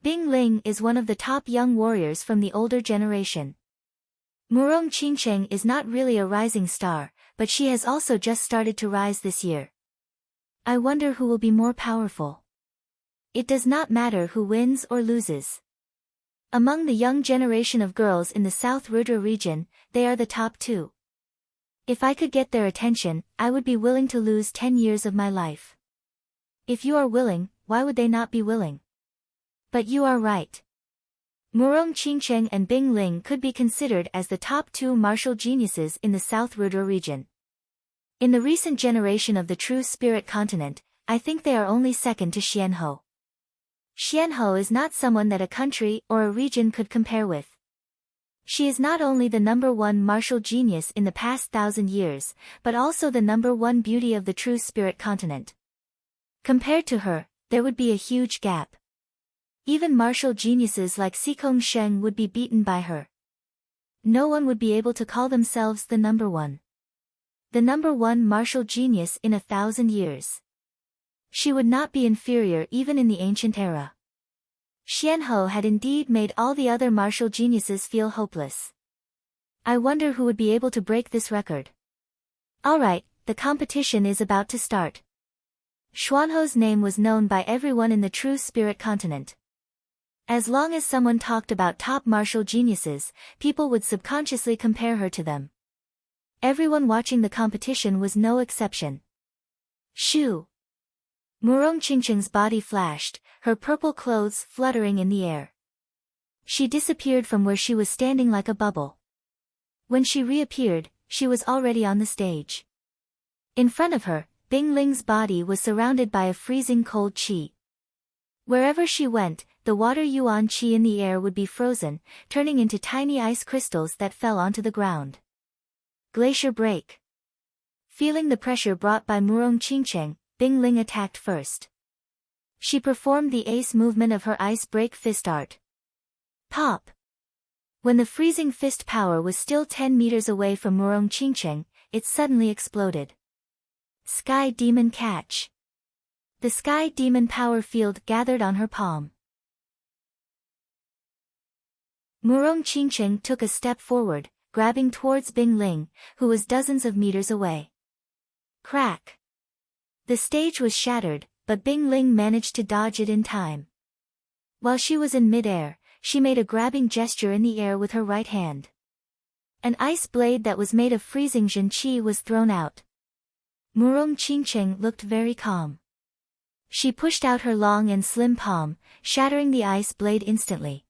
Bing Ling is one of the top young warriors from the older generation. Murong Qingcheng is not really a rising star, but she has also just started to rise this year. I wonder who will be more powerful. It does not matter who wins or loses. Among the young generation of girls in the South Rudra region, they are the top 2. If I could get their attention, I would be willing to lose 10 years of my life. If you are willing, why would they not be willing? But you are right. Murong Qingcheng and Bing Ling could be considered as the top 2 martial geniuses in the South Rudra region. In the recent generation of the True Spirit continent, I think they are only second to Xianhou. Xianhou is not someone that a country or a region could compare with. She is not only the #1 martial genius in the past 1,000 years, but also the #1 beauty of the true spirit continent. Compared to her, there would be a huge gap. Even martial geniuses like Xikong Sheng would be beaten by her. No one would be able to call themselves the #1. The #1 martial genius in 1,000 years. She would not be inferior even in the ancient era. Xianhou had indeed made all the other martial geniuses feel hopeless. I wonder who would be able to break this record. Alright, the competition is about to start. Xuanhou's name was known by everyone in the true spirit continent. As long as someone talked about top martial geniuses, people would subconsciously compare her to them. Everyone watching the competition was no exception. Shoo! Murong Qingqing's body flashed, her purple clothes fluttering in the air. She disappeared from where she was standing like a bubble. When she reappeared, she was already on the stage. In front of her, Bing Ling's body was surrounded by a freezing cold qi. Wherever she went, the water yuan qi in the air would be frozen, turning into tiny ice crystals that fell onto the ground. Glacier break. Feeling the pressure brought by Murong Qingqing, Bing Ling attacked first. She performed the ace movement of her ice break fist art. Pop! When the freezing fist power was still 10 meters away from Murong Qingqing, it suddenly exploded. Sky Demon Catch. The Sky Demon power field gathered on her palm. Murong Qingqing took a step forward, grabbing towards Bing Ling, who was dozens of meters away. Crack! The stage was shattered, but Bing Ling managed to dodge it in time. While she was in midair, she made a grabbing gesture in the air with her right hand. An ice blade that was made of freezing Zhenqi was thrown out. Murong Qingqing looked very calm. She pushed out her long and slim palm, shattering the ice blade instantly.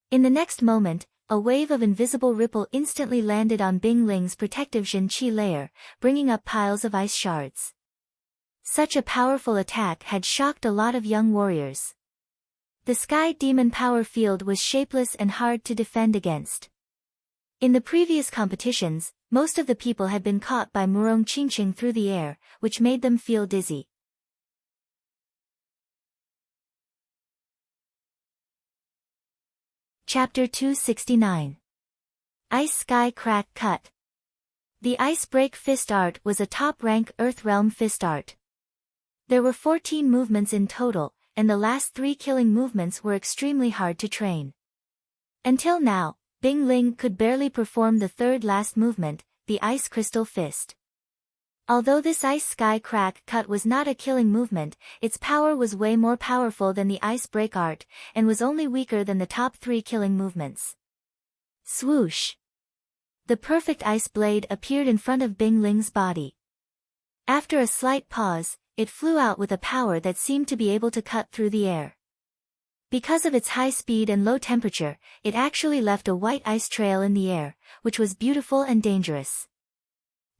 In the next moment, a wave of invisible ripple instantly landed on Bing Ling's protective Zhenqi layer, bringing up piles of ice shards. Such a powerful attack had shocked a lot of young warriors. The Sky Demon power field was shapeless and hard to defend against. In the previous competitions, most of the people had been caught by Murong Qingqing through the air, which made them feel dizzy. Chapter 269. Ice Sky Crack Cut. The Ice Break Fist Art was a top-rank Earth Realm fist art. There were 14 movements in total, and the last 3 killing movements were extremely hard to train. Until now, Bing Ling could barely perform the third last movement, the Ice Crystal Fist. Although this Ice Sky Crack Cut was not a killing movement, its power was way more powerful than the Ice Break art, and was only weaker than the top 3 killing movements. Swoosh! The perfect ice blade appeared in front of Bing Ling's body. After a slight pause, it flew out with a power that seemed to be able to cut through the air. Because of its high speed and low temperature, it actually left a white ice trail in the air, which was beautiful and dangerous.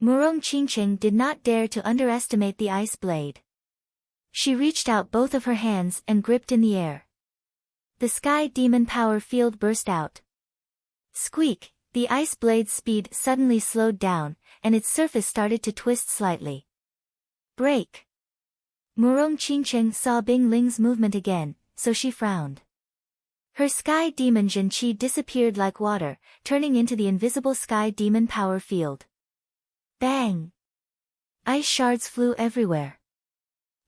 Murong Qingqing did not dare to underestimate the ice blade. She reached out both of her hands and gripped in the air. The Sky Demon power field burst out. Squeak! The ice blade's speed suddenly slowed down, and its surface started to twist slightly. Break! Murong Qingqing saw Bing Ling's movement again, so she frowned. Her Sky Demon Zhenqi disappeared like water, turning into the invisible Sky Demon power field. Bang! Ice shards flew everywhere.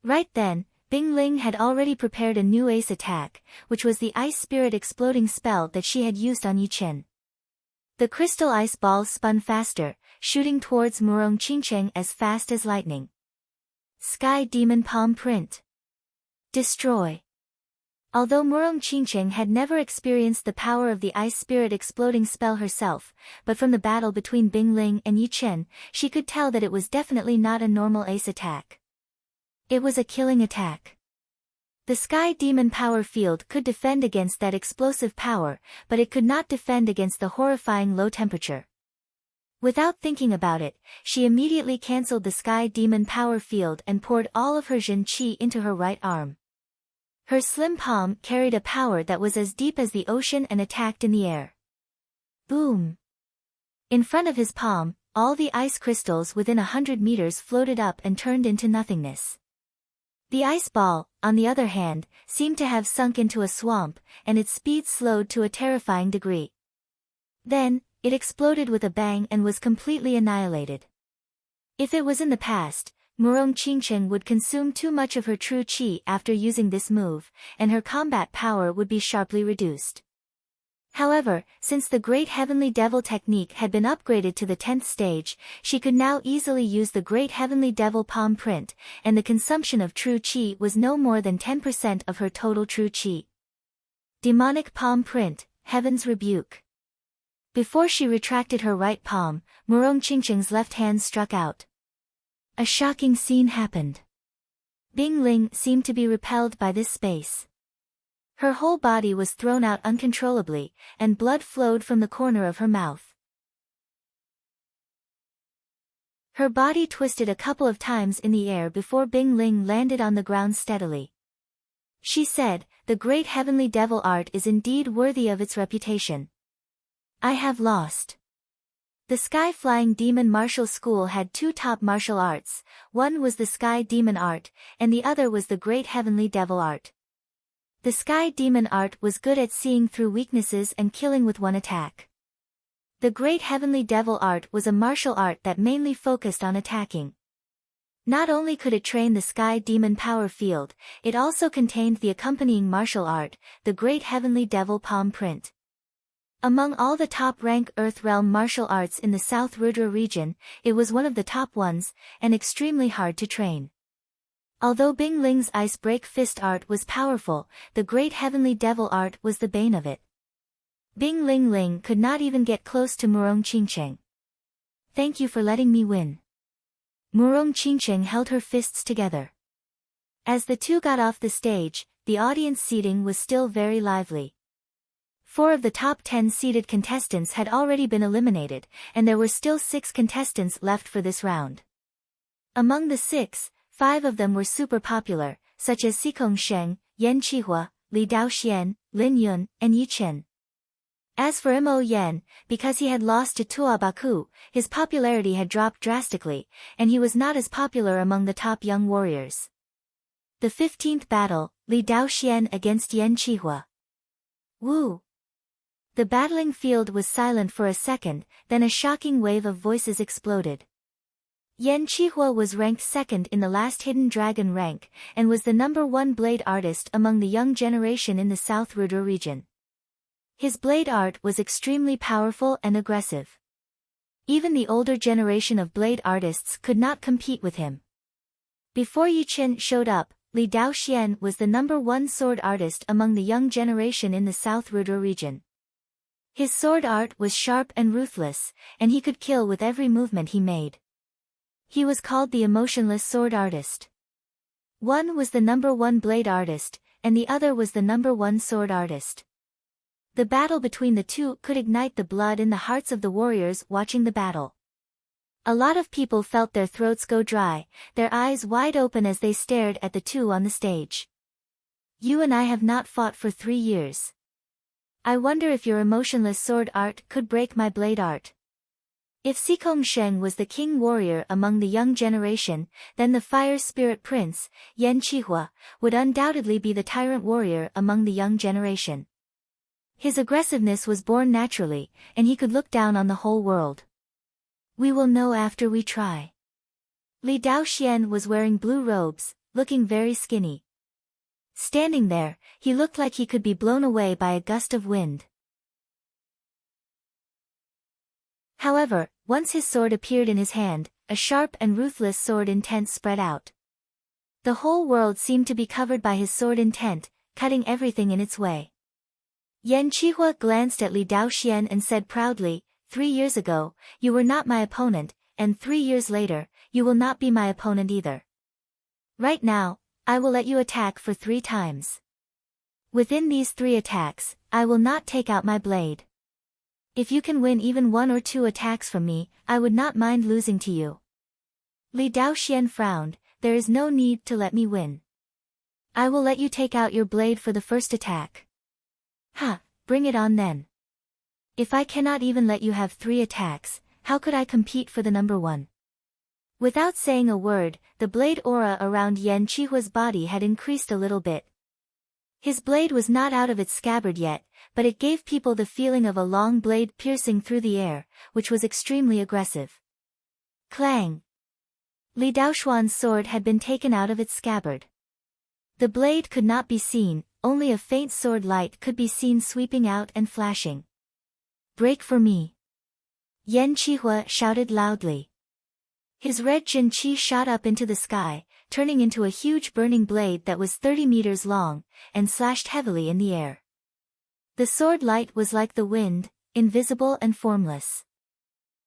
Right then, Bing Ling had already prepared a new ace attack, which was the Ice Spirit exploding spell that she had used on Yichen. The crystal ice balls spun faster, shooting towards Murong Qingqing as fast as lightning. Sky Demon Palm Print. Destroy. Although Murong Qingqing had never experienced the power of the Ice Spirit exploding spell herself, but from the battle between Bing Ling and Yichen, she could tell that it was definitely not a normal ace attack. It was a killing attack. The Sky Demon power field could defend against that explosive power, but it could not defend against the horrifying low temperature. Without thinking about it, she immediately cancelled the Sky Demon power field and poured all of her Zhenqi into her right arm. Her slim palm carried a power that was as deep as the ocean and attacked in the air. Boom! In front of his palm, all the ice crystals within 100 meters floated up and turned into nothingness. The ice ball, on the other hand, seemed to have sunk into a swamp, and its speed slowed to a terrifying degree. Then, it exploded with a bang and was completely annihilated. If it was in the past, Murong Qingcheng would consume too much of her true qi after using this move, and her combat power would be sharply reduced. However, since the Great Heavenly Devil technique had been upgraded to the 10th stage, she could now easily use the Great Heavenly Devil palm print, and the consumption of true qi was no more than 10% of her total true qi. Demonic palm print, Heaven's Rebuke. Before she retracted her right palm, Murong Qingcheng's left hand struck out. A shocking scene happened. Bing Ling seemed to be repelled by this space. Her whole body was thrown out uncontrollably, and blood flowed from the corner of her mouth. Her body twisted a couple of times in the air before Bing Ling landed on the ground steadily. She said, "The Great Heavenly Devil art is indeed worthy of its reputation. I have lost." The Sky Flying Demon Martial School had two top martial arts, one was the Sky Demon art, and the other was the Great Heavenly Devil art. The Sky Demon art was good at seeing through weaknesses and killing with one attack. The Great Heavenly Devil art was a martial art that mainly focused on attacking. Not only could it train the Sky Demon power field, it also contained the accompanying martial art, the Great Heavenly Devil palm print. Among all the top-rank Earth Realm martial arts in the South Rudra region, it was one of the top ones, and extremely hard to train. Although Bing Ling's Ice Break Fist art was powerful, the Great Heavenly Devil art was the bane of it. Bing Ling could not even get close to Murong Qingcheng. "Thank you for letting me win." Murong Qingcheng held her fists together. As the two got off the stage, the audience seating was still very lively. 4 of the top 10 seeded contestants had already been eliminated, and there were still 6 contestants left for this round. Among the 6, 5 of them were super popular, such as Xikong Sheng, Yan Qihua, Li Daoxian, Lin Yun, and Yi Chen. As for Mo Yan, because he had lost to Tua Baku, his popularity had dropped drastically, and he was not as popular among the top young warriors. The 15th battle, Li Daoxian against Yan Qihua. Woo! The battling field was silent for a second, then a shocking wave of voices exploded. Yan Qihua was ranked second in the last Hidden Dragon rank, and was the number 1 blade artist among the young generation in the South Rudra region. His blade art was extremely powerful and aggressive. Even the older generation of blade artists could not compete with him. Before Yi Chen showed up, Li Daoxian was the number 1 sword artist among the young generation in the South Rudra region. His sword art was sharp and ruthless, and he could kill with every movement he made. He was called the emotionless sword artist. One was the number 1 blade artist, and the other was the number 1 sword artist. The battle between the two could ignite the blood in the hearts of the warriors watching the battle. A lot of people felt their throats go dry, their eyes wide open as they stared at the two on the stage. "You and I have not fought for 3 years. I wonder if your emotionless sword art could break my blade art." If Xikong Sheng was the king warrior among the young generation, then the fire spirit prince, Yan Qihua, would undoubtedly be the tyrant warrior among the young generation. His aggressiveness was born naturally, and he could look down on the whole world. "We will know after we try." Li Daoxian was wearing blue robes, looking very skinny. Standing there, he looked like he could be blown away by a gust of wind. However, once his sword appeared in his hand, a sharp and ruthless sword intent spread out. The whole world seemed to be covered by his sword intent, cutting everything in its way. Yan Qihua glanced at Li Daoxian and said proudly, 3 years ago, you were not my opponent, and 3 years later, you will not be my opponent either. Right now, I will let you attack for 3 times. Within these 3 attacks, I will not take out my blade. If you can win even 1 or 2 attacks from me, I would not mind losing to you." Li Daoxian frowned, "There is no need to let me win. I will let you take out your blade for the first attack." "Ha, bring it on then." If I cannot even let you have 3 attacks, how could I compete for the number 1? Without saying a word, the blade aura around Yan Qihua's body had increased a little bit. His blade was not out of its scabbard yet, but it gave people the feeling of a long blade piercing through the air, which was extremely aggressive. Clang! Li Daoxuan's sword had been taken out of its scabbard. The blade could not be seen, only a faint sword light could be seen sweeping out and flashing. Break for me! Yan Qihua shouted loudly. His red Jin Qi shot up into the sky, turning into a huge burning blade that was 30 meters long, and slashed heavily in the air. The sword light was like the wind, invisible and formless.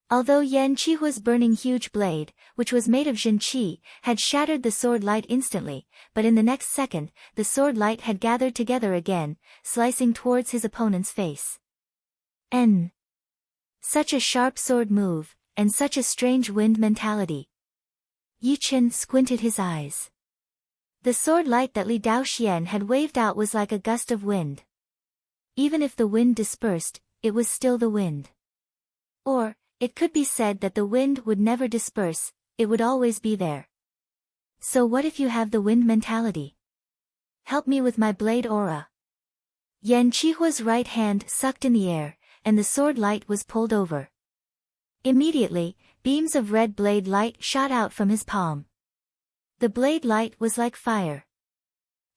Although Yan Qihua's burning huge blade, which was made of Jin Qi, had shattered the sword light instantly, but in the next second, the sword light had gathered together again, slicing towards his opponent's face. Such a sharp sword move, and such a strange wind mentality. Yi Chen squinted his eyes. The sword light that Li Daoxian had waved out was like a gust of wind. Even if the wind dispersed, it was still the wind. Or, it could be said that the wind would never disperse, it would always be there. So what if you have the wind mentality? Help me with my blade aura. Yan Qihua's right hand sucked in the air, and the sword light was pulled over. Immediately, beams of red blade light shot out from his palm. The blade light was like fire.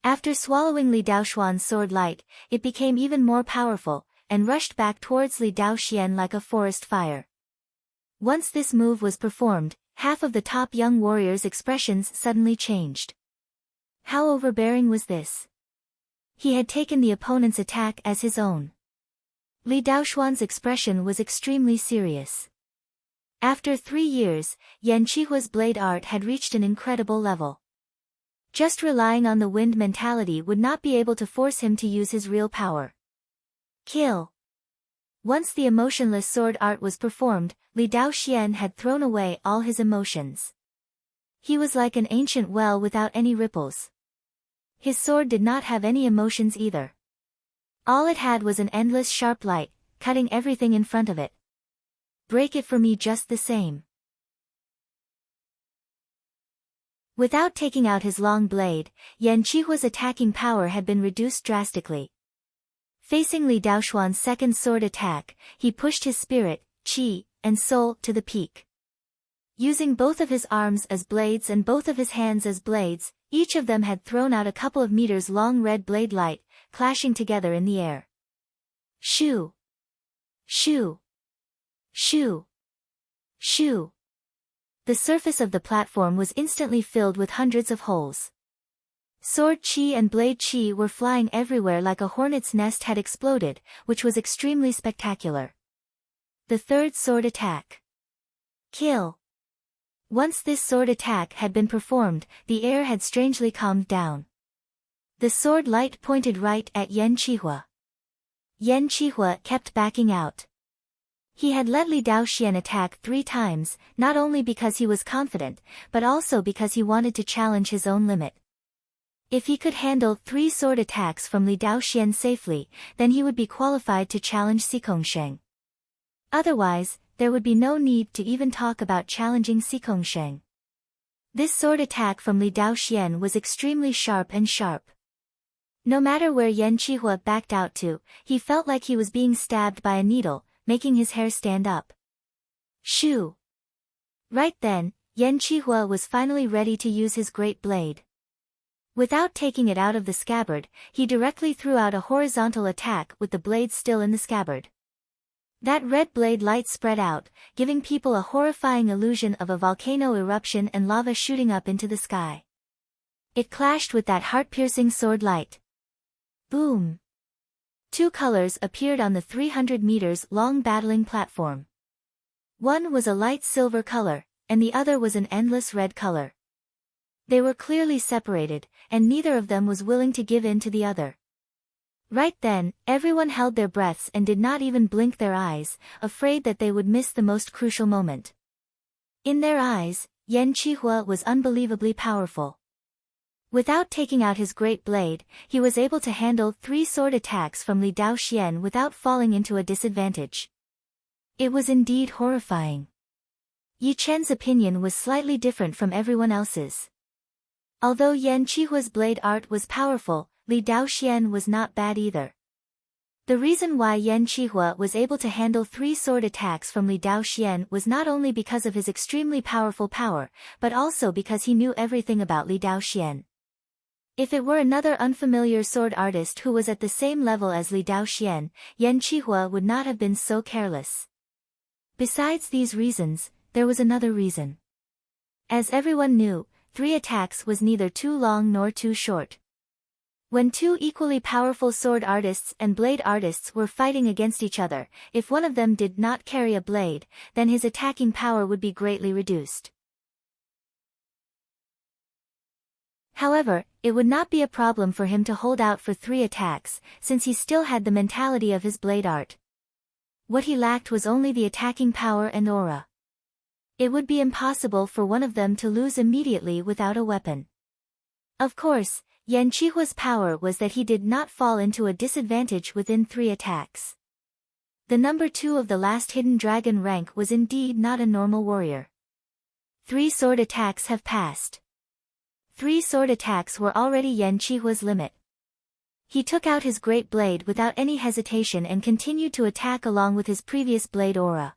After swallowing Li Daoxuan's sword light, it became even more powerful, and rushed back towards Li Daoxian like a forest fire. Once this move was performed, half of the top young warriors' expressions suddenly changed. How overbearing was this? He had taken the opponent's attack as his own. Li Daoxuan's expression was extremely serious. After 3 years, Yan Qihua's blade art had reached an incredible level. Just relying on the wind mentality would not be able to force him to use his real power. Kill! Once the emotionless sword art was performed, Li Daoxian had thrown away all his emotions. He was like an ancient well without any ripples. His sword did not have any emotions either. All it had was an endless sharp light, cutting everything in front of it. Break it for me just the same. Without taking out his long blade, Yan Qihua's attacking power had been reduced drastically. Facing Li Daoxuan's second sword attack, he pushed his spirit, qi, and soul to the peak. Using both of his arms as blades and both of his hands as blades, each of them had thrown out a couple of meters long red blade light, clashing together in the air. Shoo! Shoo! Shoo! Shoo! The surface of the platform was instantly filled with hundreds of holes. Sword chi and blade chi were flying everywhere like a hornet's nest had exploded, which was extremely spectacular. The third sword attack. Kill! Once this sword attack had been performed, the air had strangely calmed down. The sword light pointed right at Yan Qihua. Yan Qihua kept backing out. He had let Li Daoxian attack 3 times, not only because he was confident, but also because he wanted to challenge his own limit. If he could handle 3 sword attacks from Li Daoxian safely, then he would be qualified to challenge Xikongsheng. Otherwise, there would be no need to even talk about challenging Xikongsheng. This sword attack from Li Daoxian was extremely sharp and sharp. No matter where Yan Qihua backed out to, he felt like he was being stabbed by a needle, making his hair stand up. Shoo! Right then, Yan Qihua was finally ready to use his great blade. Without taking it out of the scabbard, he directly threw out a horizontal attack with the blade still in the scabbard. That red blade light spread out, giving people a horrifying illusion of a volcano eruption and lava shooting up into the sky. It clashed with that heart-piercing sword light. Boom! 2 colors appeared on the 300 meters long battling platform. One was a light silver color, and the other was an endless red color. They were clearly separated, and neither of them was willing to give in to the other. Right then, everyone held their breaths and did not even blink their eyes, afraid that they would miss the most crucial moment. In their eyes, Yan Qihua was unbelievably powerful. Without taking out his great blade, he was able to handle 3 sword attacks from Li Daoxian without falling into a disadvantage. It was indeed horrifying. Yi Chen's opinion was slightly different from everyone else's. Although Yan Qihua's blade art was powerful, Li Daoxian was not bad either. The reason why Yan Qihua was able to handle 3 sword attacks from Li Daoxian was not only because of his extremely powerful power, but also because he knew everything about Li Daoxian. If it were another unfamiliar sword artist who was at the same level as Li Daoxian, Yan Qihua would not have been so careless. Besides these reasons, there was another reason. As everyone knew, 3 attacks was neither too long nor too short. When 2 equally powerful sword artists and blade artists were fighting against each other, if one of them did not carry a blade, then his attacking power would be greatly reduced. However, it would not be a problem for him to hold out for 3 attacks, since he still had the mentality of his blade art. What he lacked was only the attacking power and aura. It would be impossible for one of them to lose immediately without a weapon. Of course, Yan Qihua's power was that he did not fall into a disadvantage within 3 attacks. The number 2 of the last hidden dragon rank was indeed not a normal warrior. 3 sword attacks have passed. 3 sword attacks were already Yan Qihua's limit. He took out his great blade without any hesitation and continued to attack along with his previous blade aura.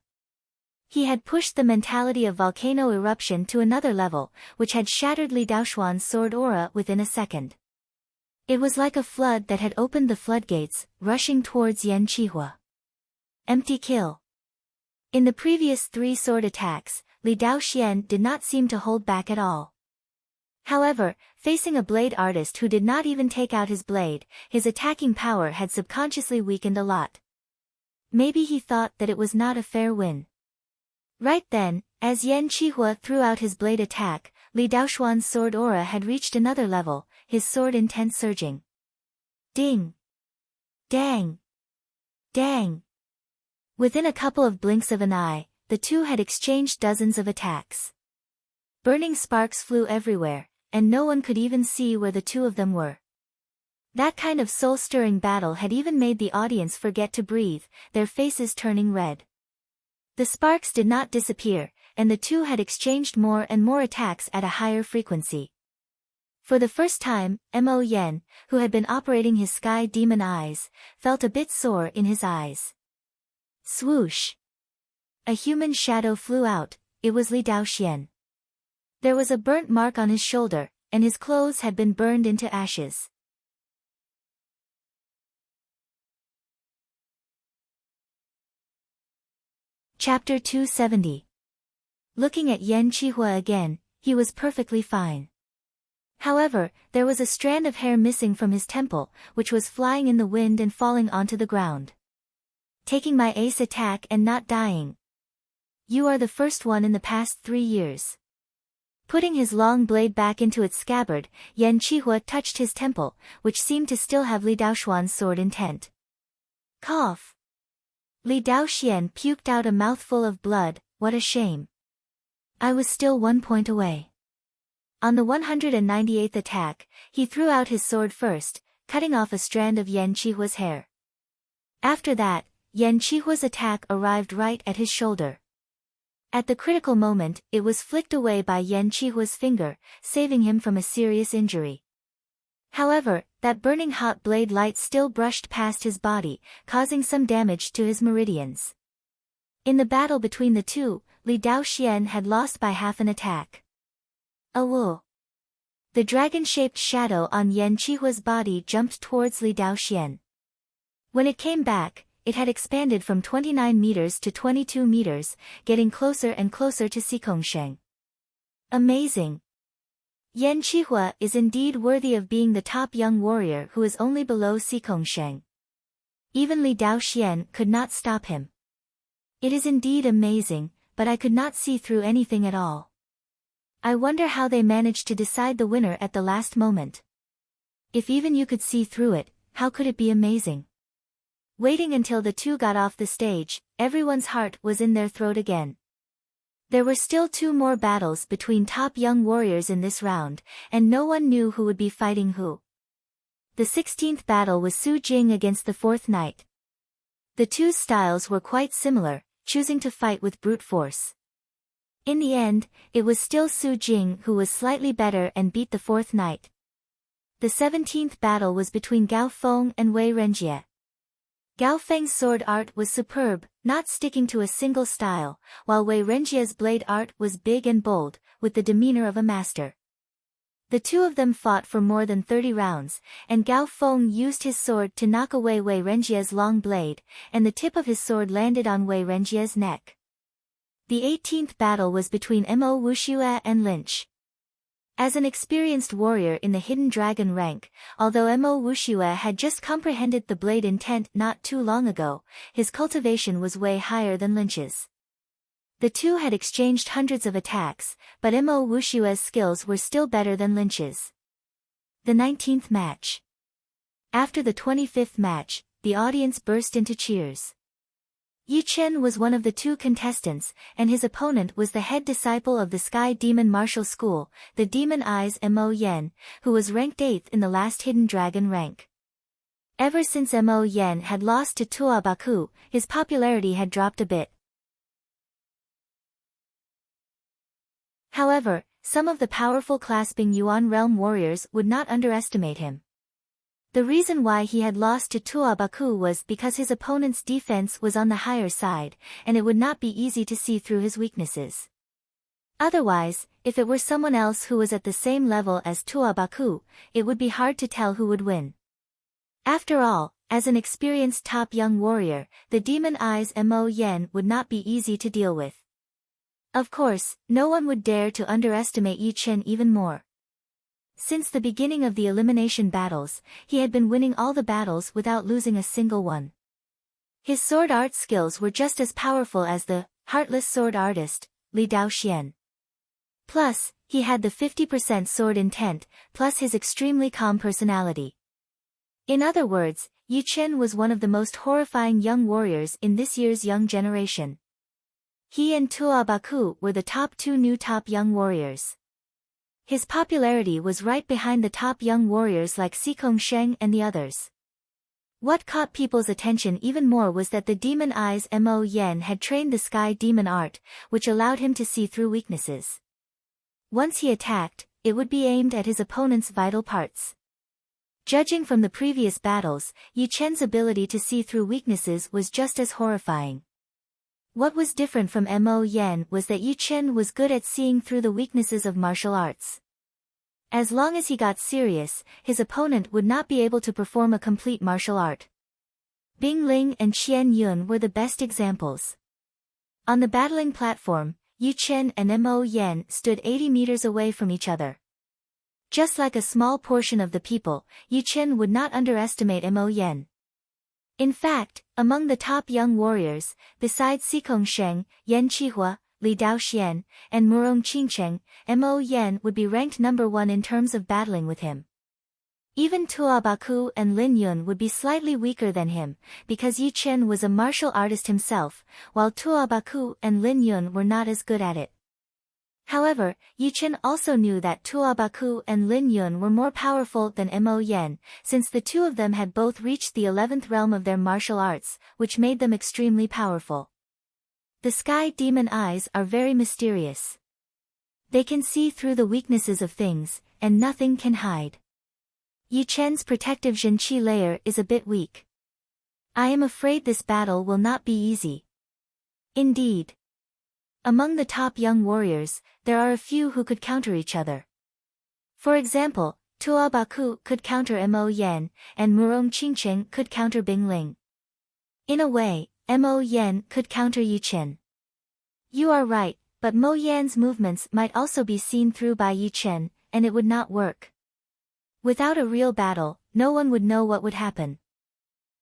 He had pushed the mentality of volcano eruption to another level, which had shattered Li Daoxuan's sword aura within a second. It was like a flood that had opened the floodgates, rushing towards Yan Qihua. Empty kill. In the previous 3 sword attacks, Li Daoxian did not seem to hold back at all. However, facing a blade artist who did not even take out his blade, his attacking power had subconsciously weakened a lot. Maybe he thought that it was not a fair win. Right then, as Yan Qihua threw out his blade attack, Li Daoxuan's sword aura had reached another level, his sword intent surging. Ding! Dang! Dang! Within a couple of blinks of an eye, the two had exchanged dozens of attacks. Burning sparks flew everywhere, and no one could even see where the 2 of them were. That kind of soul-stirring battle had even made the audience forget to breathe, their faces turning red. The sparks did not disappear, and the 2 had exchanged more and more attacks at a higher frequency. For the first time, Mo Yen, who had been operating his sky demon eyes, felt a bit sore in his eyes. Swoosh! A human shadow flew out. It was Li Daoxian. There was a burnt mark on his shoulder, and his clothes had been burned into ashes. Chapter 270. Looking at Yan Qihua again, he was perfectly fine. However, there was a strand of hair missing from his temple, which was flying in the wind and falling onto the ground. Taking my ace attack and not dying. You are the first one in the past 3 years. Putting his long blade back into its scabbard, Yan Qihua touched his temple, which seemed to still have Li Daoxuan's sword intent. Cough! Li Daoxian puked out a mouthful of blood. What a shame. I was still 1 point away. On the 198th attack, he threw out his sword first, cutting off a strand of Yan Qihua's hair. After that, Yan Qihua's attack arrived right at his shoulder. At the critical moment, it was flicked away by Yan Qihua's finger, saving him from a serious injury. However, that burning hot blade light still brushed past his body, causing some damage to his meridians. In the battle between the 2, Li Daoxian had lost by half an attack. Awoo! The dragon-shaped shadow on Yan Qihua's body jumped towards Li Daoxian. When it came back, it had expanded from 29 meters to 22 meters, getting closer and closer to Xikongsheng. Amazing! Yan Qihua is indeed worthy of being the top young warrior who is only below Xikongsheng. Even Li Daoxian could not stop him. It is indeed amazing, but I could not see through anything at all. I wonder how they managed to decide the winner at the last moment. If even you could see through it, how could it be amazing? Waiting until the 2 got off the stage, everyone's heart was in their throat again. There were still 2 more battles between top young warriors in this round, and no one knew who would be fighting who. The 16th battle was Su Jing against the 4th knight. The two's styles were quite similar, choosing to fight with brute force. In the end, it was still Su Jing who was slightly better and beat the 4th knight. The 17th battle was between Gao Feng and Wei Renjie. Gao Feng's sword art was superb, not sticking to a single style, while Wei Renjie's blade art was big and bold, with the demeanor of a master. The two of them fought for more than 30 rounds, and Gao Feng used his sword to knock away Wei Renjie's long blade, and the tip of his sword landed on Wei Renjie's neck. The 18th battle was between Mo Wuxue and Lynch. As an experienced warrior in the Hidden Dragon rank, although Mo Wuxue had just comprehended the blade intent not too long ago, his cultivation was way higher than Lynch's. The two had exchanged hundreds of attacks, but Mo Wushue's skills were still better than Lynch's. The 19th match. After the 25th match, the audience burst into cheers. Yi Chen was one of the 2 contestants, and his opponent was the head disciple of the Sky Demon Martial School, the Demon Eyes Mo Yen, who was ranked 8th in the last Hidden Dragon rank. Ever since Mo Yen had lost to Tuo Baku, his popularity had dropped a bit. However, some of the powerful clasping Yuan realm warriors would not underestimate him. The reason why he had lost to Tuo Baku was because his opponent's defense was on the higher side, and it would not be easy to see through his weaknesses. Otherwise, if it were someone else who was at the same level as Tuo Baku, it would be hard to tell who would win. After all, as an experienced top young warrior, the Demon Eyes Mo Yen would not be easy to deal with. Of course, no one would dare to underestimate Yi Chen even more. Since the beginning of the elimination battles, he had been winning all the battles without losing a single one. His sword art skills were just as powerful as the heartless sword artist, Li Daoxian. Plus, he had the 50% sword intent, plus his extremely calm personality. In other words, Yi Chen was one of the most horrifying young warriors in this year's young generation. He and Tuo Baku were the top 2 new top young warriors. His popularity was right behind the top young warriors like Xikong Sheng and the others. What caught people's attention even more was that the Demon Eyes Mo Yen had trained the Sky Demon art, which allowed him to see through weaknesses. Once he attacked, it would be aimed at his opponent's vital parts. Judging from the previous battles, Yi Chen's ability to see through weaknesses was just as horrifying. What was different from Mo Yen was that Yi Chen was good at seeing through the weaknesses of martial arts. As long as he got serious, his opponent would not be able to perform a complete martial art. Bing Ling and Qian Yun were the best examples. On the battling platform, Yi Chen and Mo Yen stood 80 meters away from each other. Just like a small portion of the people, Yi Chen would not underestimate Mo Yen. In fact, among the top young warriors, besides Xikong Sheng, Yan Qihua, Li Daoxian, and Murong Qingcheng, Mo Yen would be ranked number 1 in terms of battling with him. Even Tuo Baku and Lin Yun would be slightly weaker than him, because Yi Chen was a martial artist himself, while Tuo Baku and Lin Yun were not as good at it. However, Yi Chen also knew that Tuo Baku and Lin Yun were more powerful than Mo Yen, since the two of them had both reached the 11th realm of their martial arts, which made them extremely powerful. The Sky Demon Eyes are very mysterious. They can see through the weaknesses of things, and nothing can hide. Yi Chen's protective Zhenqi layer is a bit weak. I am afraid this battle will not be easy. Indeed. Among the top young warriors, there are a few who could counter each other. For example, Tuo Baku could counter Mo Yen, and Murong Qingcheng could counter Bing Ling. In a way, Mo Yen could counter Yi Chen. You are right, but Mo Yan's movements might also be seen through by Yi Chen, and it would not work. Without a real battle, no one would know what would happen.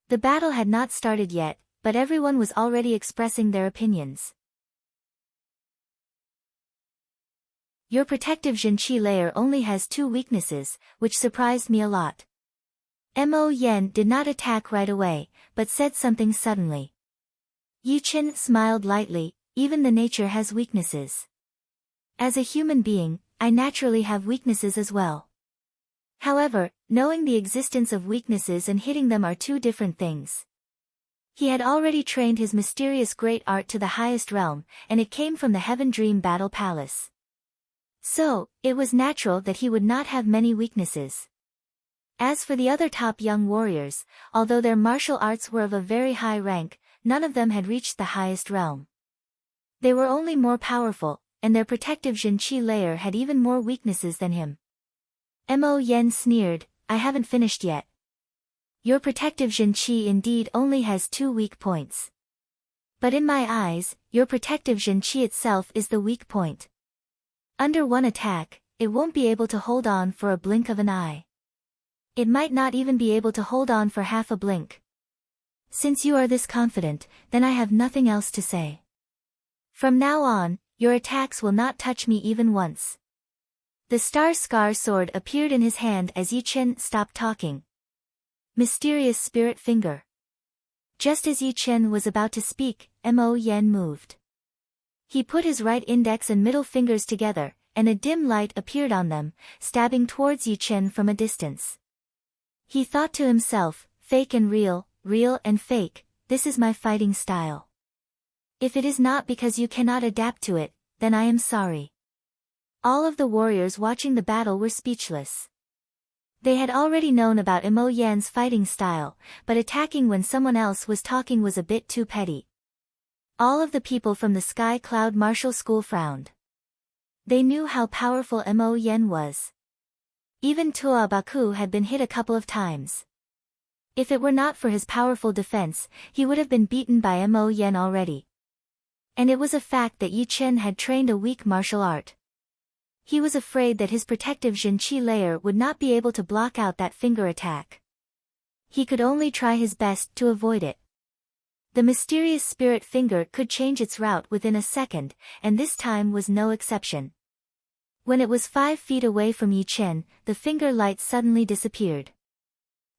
The battle had not started yet, but everyone was already expressing their opinions. Your protective Zhenqi layer only has 2 weaknesses, which surprised me a lot. Mo Yen did not attack right away, but said something suddenly. Yi Chen smiled lightly, even the nature has weaknesses. As a human being, I naturally have weaknesses as well. However, knowing the existence of weaknesses and hitting them are two different things. He had already trained his mysterious great art to the highest realm, and it came from the Heaven Dream Battle Palace. So, it was natural that he would not have many weaknesses. As for the other top young warriors, although their martial arts were of a very high rank, none of them had reached the highest realm. They were only more powerful, and their protective Jinqi layer had even more weaknesses than him. Mo Yen sneered, I haven't finished yet. Your protective Jinqi indeed only has 2 weak points. But in my eyes, your protective Jinqi itself is the weak point. Under one attack, it won't be able to hold on for a blink of an eye. It might not even be able to hold on for half a blink. Since you are this confident, then I have nothing else to say. From now on, your attacks will not touch me even once. The Star Scar sword appeared in his hand as Yi Chen stopped talking. Mysterious Spirit Finger. Just as Yi Chen was about to speak, Mo Yen moved. He put his right index and middle fingers together, and a dim light appeared on them, stabbing towards Yi Chen from a distance. He thought to himself, fake and real, real and fake, this is my fighting style. If it is not because you cannot adapt to it, then I am sorry. All of the warriors watching the battle were speechless. They had already known about Mo Yan's fighting style, but attacking when someone else was talking was a bit too petty. All of the people from the Sky Cloud Martial School frowned. They knew how powerful Mo Yan was. Even Tua Baku had been hit a couple of times. If it were not for his powerful defense, he would have been beaten by Mo Yan already. And it was a fact that Yi Chen had trained a weak martial art. He was afraid that his protective Jinqi layer would not be able to block out that finger attack. He could only try his best to avoid it. The mysterious spirit finger could change its route within a second, and this time was no exception. When it was 5 feet away from Yi Chen, the finger light suddenly disappeared.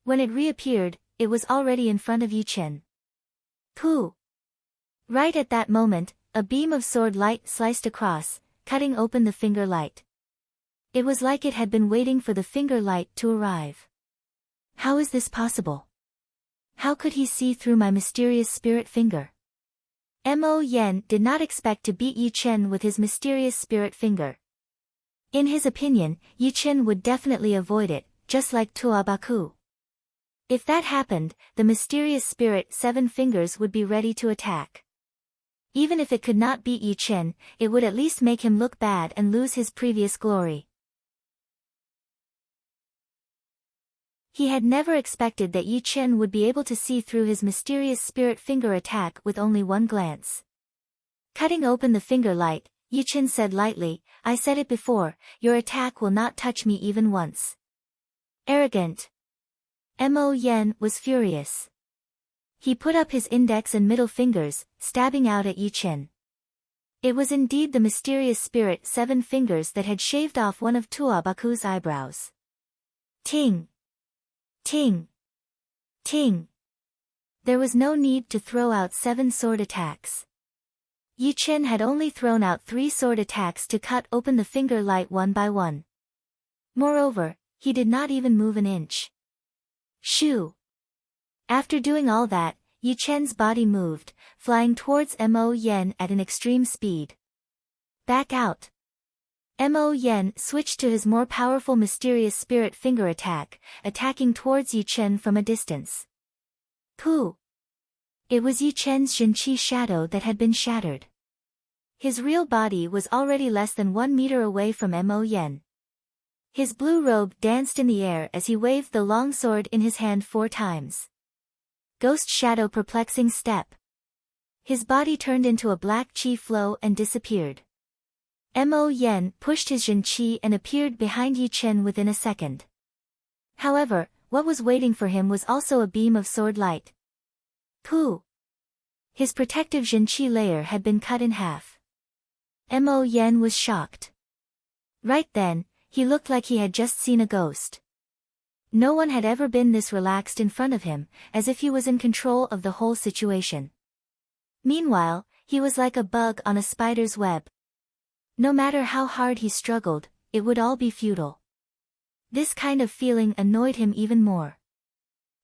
When it reappeared, it was already in front of Yi Chen. Pooh! Right at that moment, a beam of sword light sliced across, cutting open the finger light. It was like it had been waiting for the finger light to arrive. How is this possible? How could he see through my mysterious spirit finger? Mo Yen did not expect to beat Yi Chen with his mysterious spirit finger. In his opinion, Yi Chen would definitely avoid it, just like Tua Baku. If that happened, the mysterious spirit 7 fingers would be ready to attack. Even if it could not beat Yi Chen, it would at least make him look bad and lose his previous glory. He had never expected that Yi Chen would be able to see through his mysterious spirit finger attack with only one glance. Cutting open the finger light, Yi Chen said lightly, I said it before, your attack will not touch me even once. Arrogant. Mo Yen was furious. He put up his index and middle fingers, stabbing out at Yi Chen. It was indeed the mysterious spirit 7 fingers that had shaved off one of Tua Baku's eyebrows. Ting! Ting! Ting! There was no need to throw out 7 sword attacks. Yi Chen had only thrown out 3 sword attacks to cut open the finger light one by one. Moreover, he did not even move an inch. Shoo! After doing all that, Yi Chen's body moved, flying towards Mo Yen at an extreme speed. Back out! Mo Yen switched to his more powerful mysterious spirit finger attack, attacking towards Yi Chen from a distance. Pooh! It was Yi Chen's Jinqi shadow that had been shattered. His real body was already less than 1 meter away from Mo Yen. His blue robe danced in the air as he waved the long sword in his hand 4 times. Ghost Shadow Perplexing Step. His body turned into a black chi flow and disappeared. Mo Yen pushed his Jinqi and appeared behind Yi Chen within a second. However, what was waiting for him was also a beam of sword light. Pooh! His protective Jinqi layer had been cut in half. Mo Yen was shocked. Right then, he looked like he had just seen a ghost. No one had ever been this relaxed in front of him, as if he was in control of the whole situation. Meanwhile, he was like a bug on a spider's web. No matter how hard he struggled, it would all be futile. This kind of feeling annoyed him even more.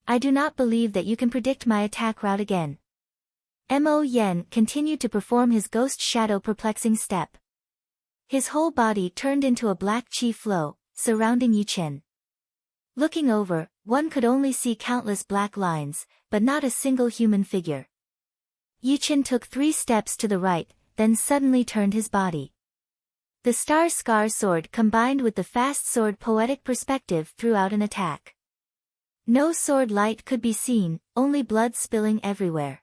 I do not believe that you can predict my attack route again. Mo Yen continued to perform his ghost shadow perplexing step. His whole body turned into a black chi flow, surrounding Yu Chen. Looking over, one could only see countless black lines, but not a single human figure. Yu Chen took 3 steps to the right, then suddenly turned his body. The Star Scar sword combined with the fast sword poetic perspective threw out an attack. No sword light could be seen, only blood spilling everywhere.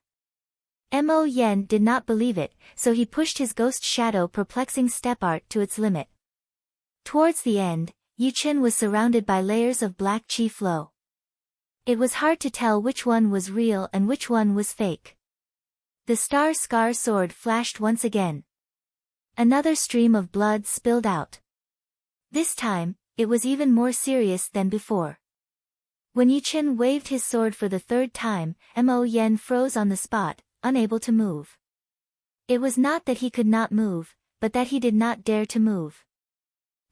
Mo Yen did not believe it, so he pushed his ghost shadow perplexing step art to its limit. Towards the end, Yu Chen was surrounded by layers of black chi flow. It was hard to tell which one was real and which one was fake. The Star Scar sword flashed once again. Another stream of blood spilled out. This time, it was even more serious than before. When Yu Chen waved his sword for the 3rd time, Mo Yen froze on the spot, unable to move. It was not that he could not move, but that he did not dare to move.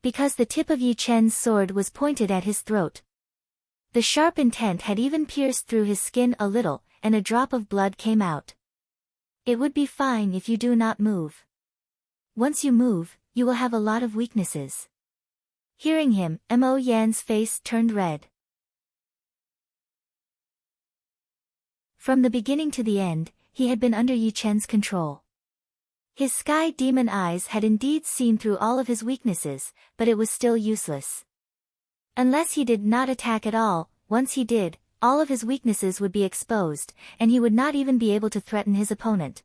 Because the tip of Yu Chen's sword was pointed at his throat. The sharp intent had even pierced through his skin a little, and a drop of blood came out. It would be fine if you do not move. Once you move, you will have a lot of weaknesses. Hearing him, Mo Yan's face turned red. From the beginning to the end, he had been under Yu Chen's control. His sky demon eyes had indeed seen through all of his weaknesses, but it was still useless. Unless he did not attack at all, once he did, all of his weaknesses would be exposed, and he would not even be able to threaten his opponent.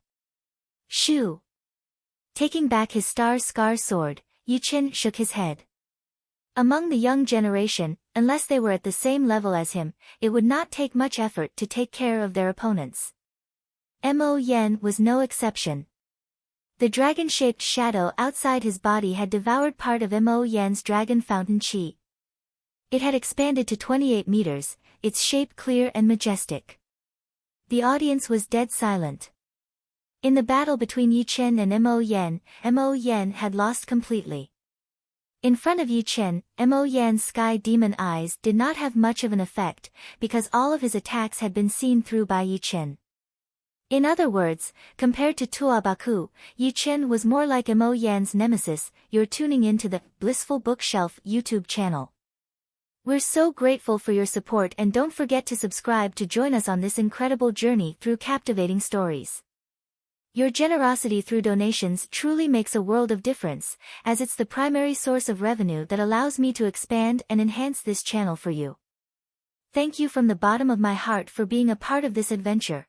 Shoo! Taking back his Star Scar sword, Yu Chen shook his head. Among the young generation, unless they were at the same level as him, it would not take much effort to take care of their opponents. Mo Yen was no exception. The dragon-shaped shadow outside his body had devoured part of Mo Yan's dragon fountain chi. It had expanded to 28 meters, its shape clear and majestic. The audience was dead silent. In the battle between Yu Chen and Mo Yen had lost completely. In front of Yu Chen, Mo Yan's sky demon eyes did not have much of an effect, because all of his attacks had been seen through by Yu Chen. In other words, compared to Tuabaku, Yu Chen was more like Mo Yan's nemesis. You're tuning into the Blissful Bookshelf YouTube channel. We're so grateful for your support, and don't forget to subscribe to join us on this incredible journey through captivating stories. Your generosity through donations truly makes a world of difference, as it's the primary source of revenue that allows me to expand and enhance this channel for you. Thank you from the bottom of my heart for being a part of this adventure.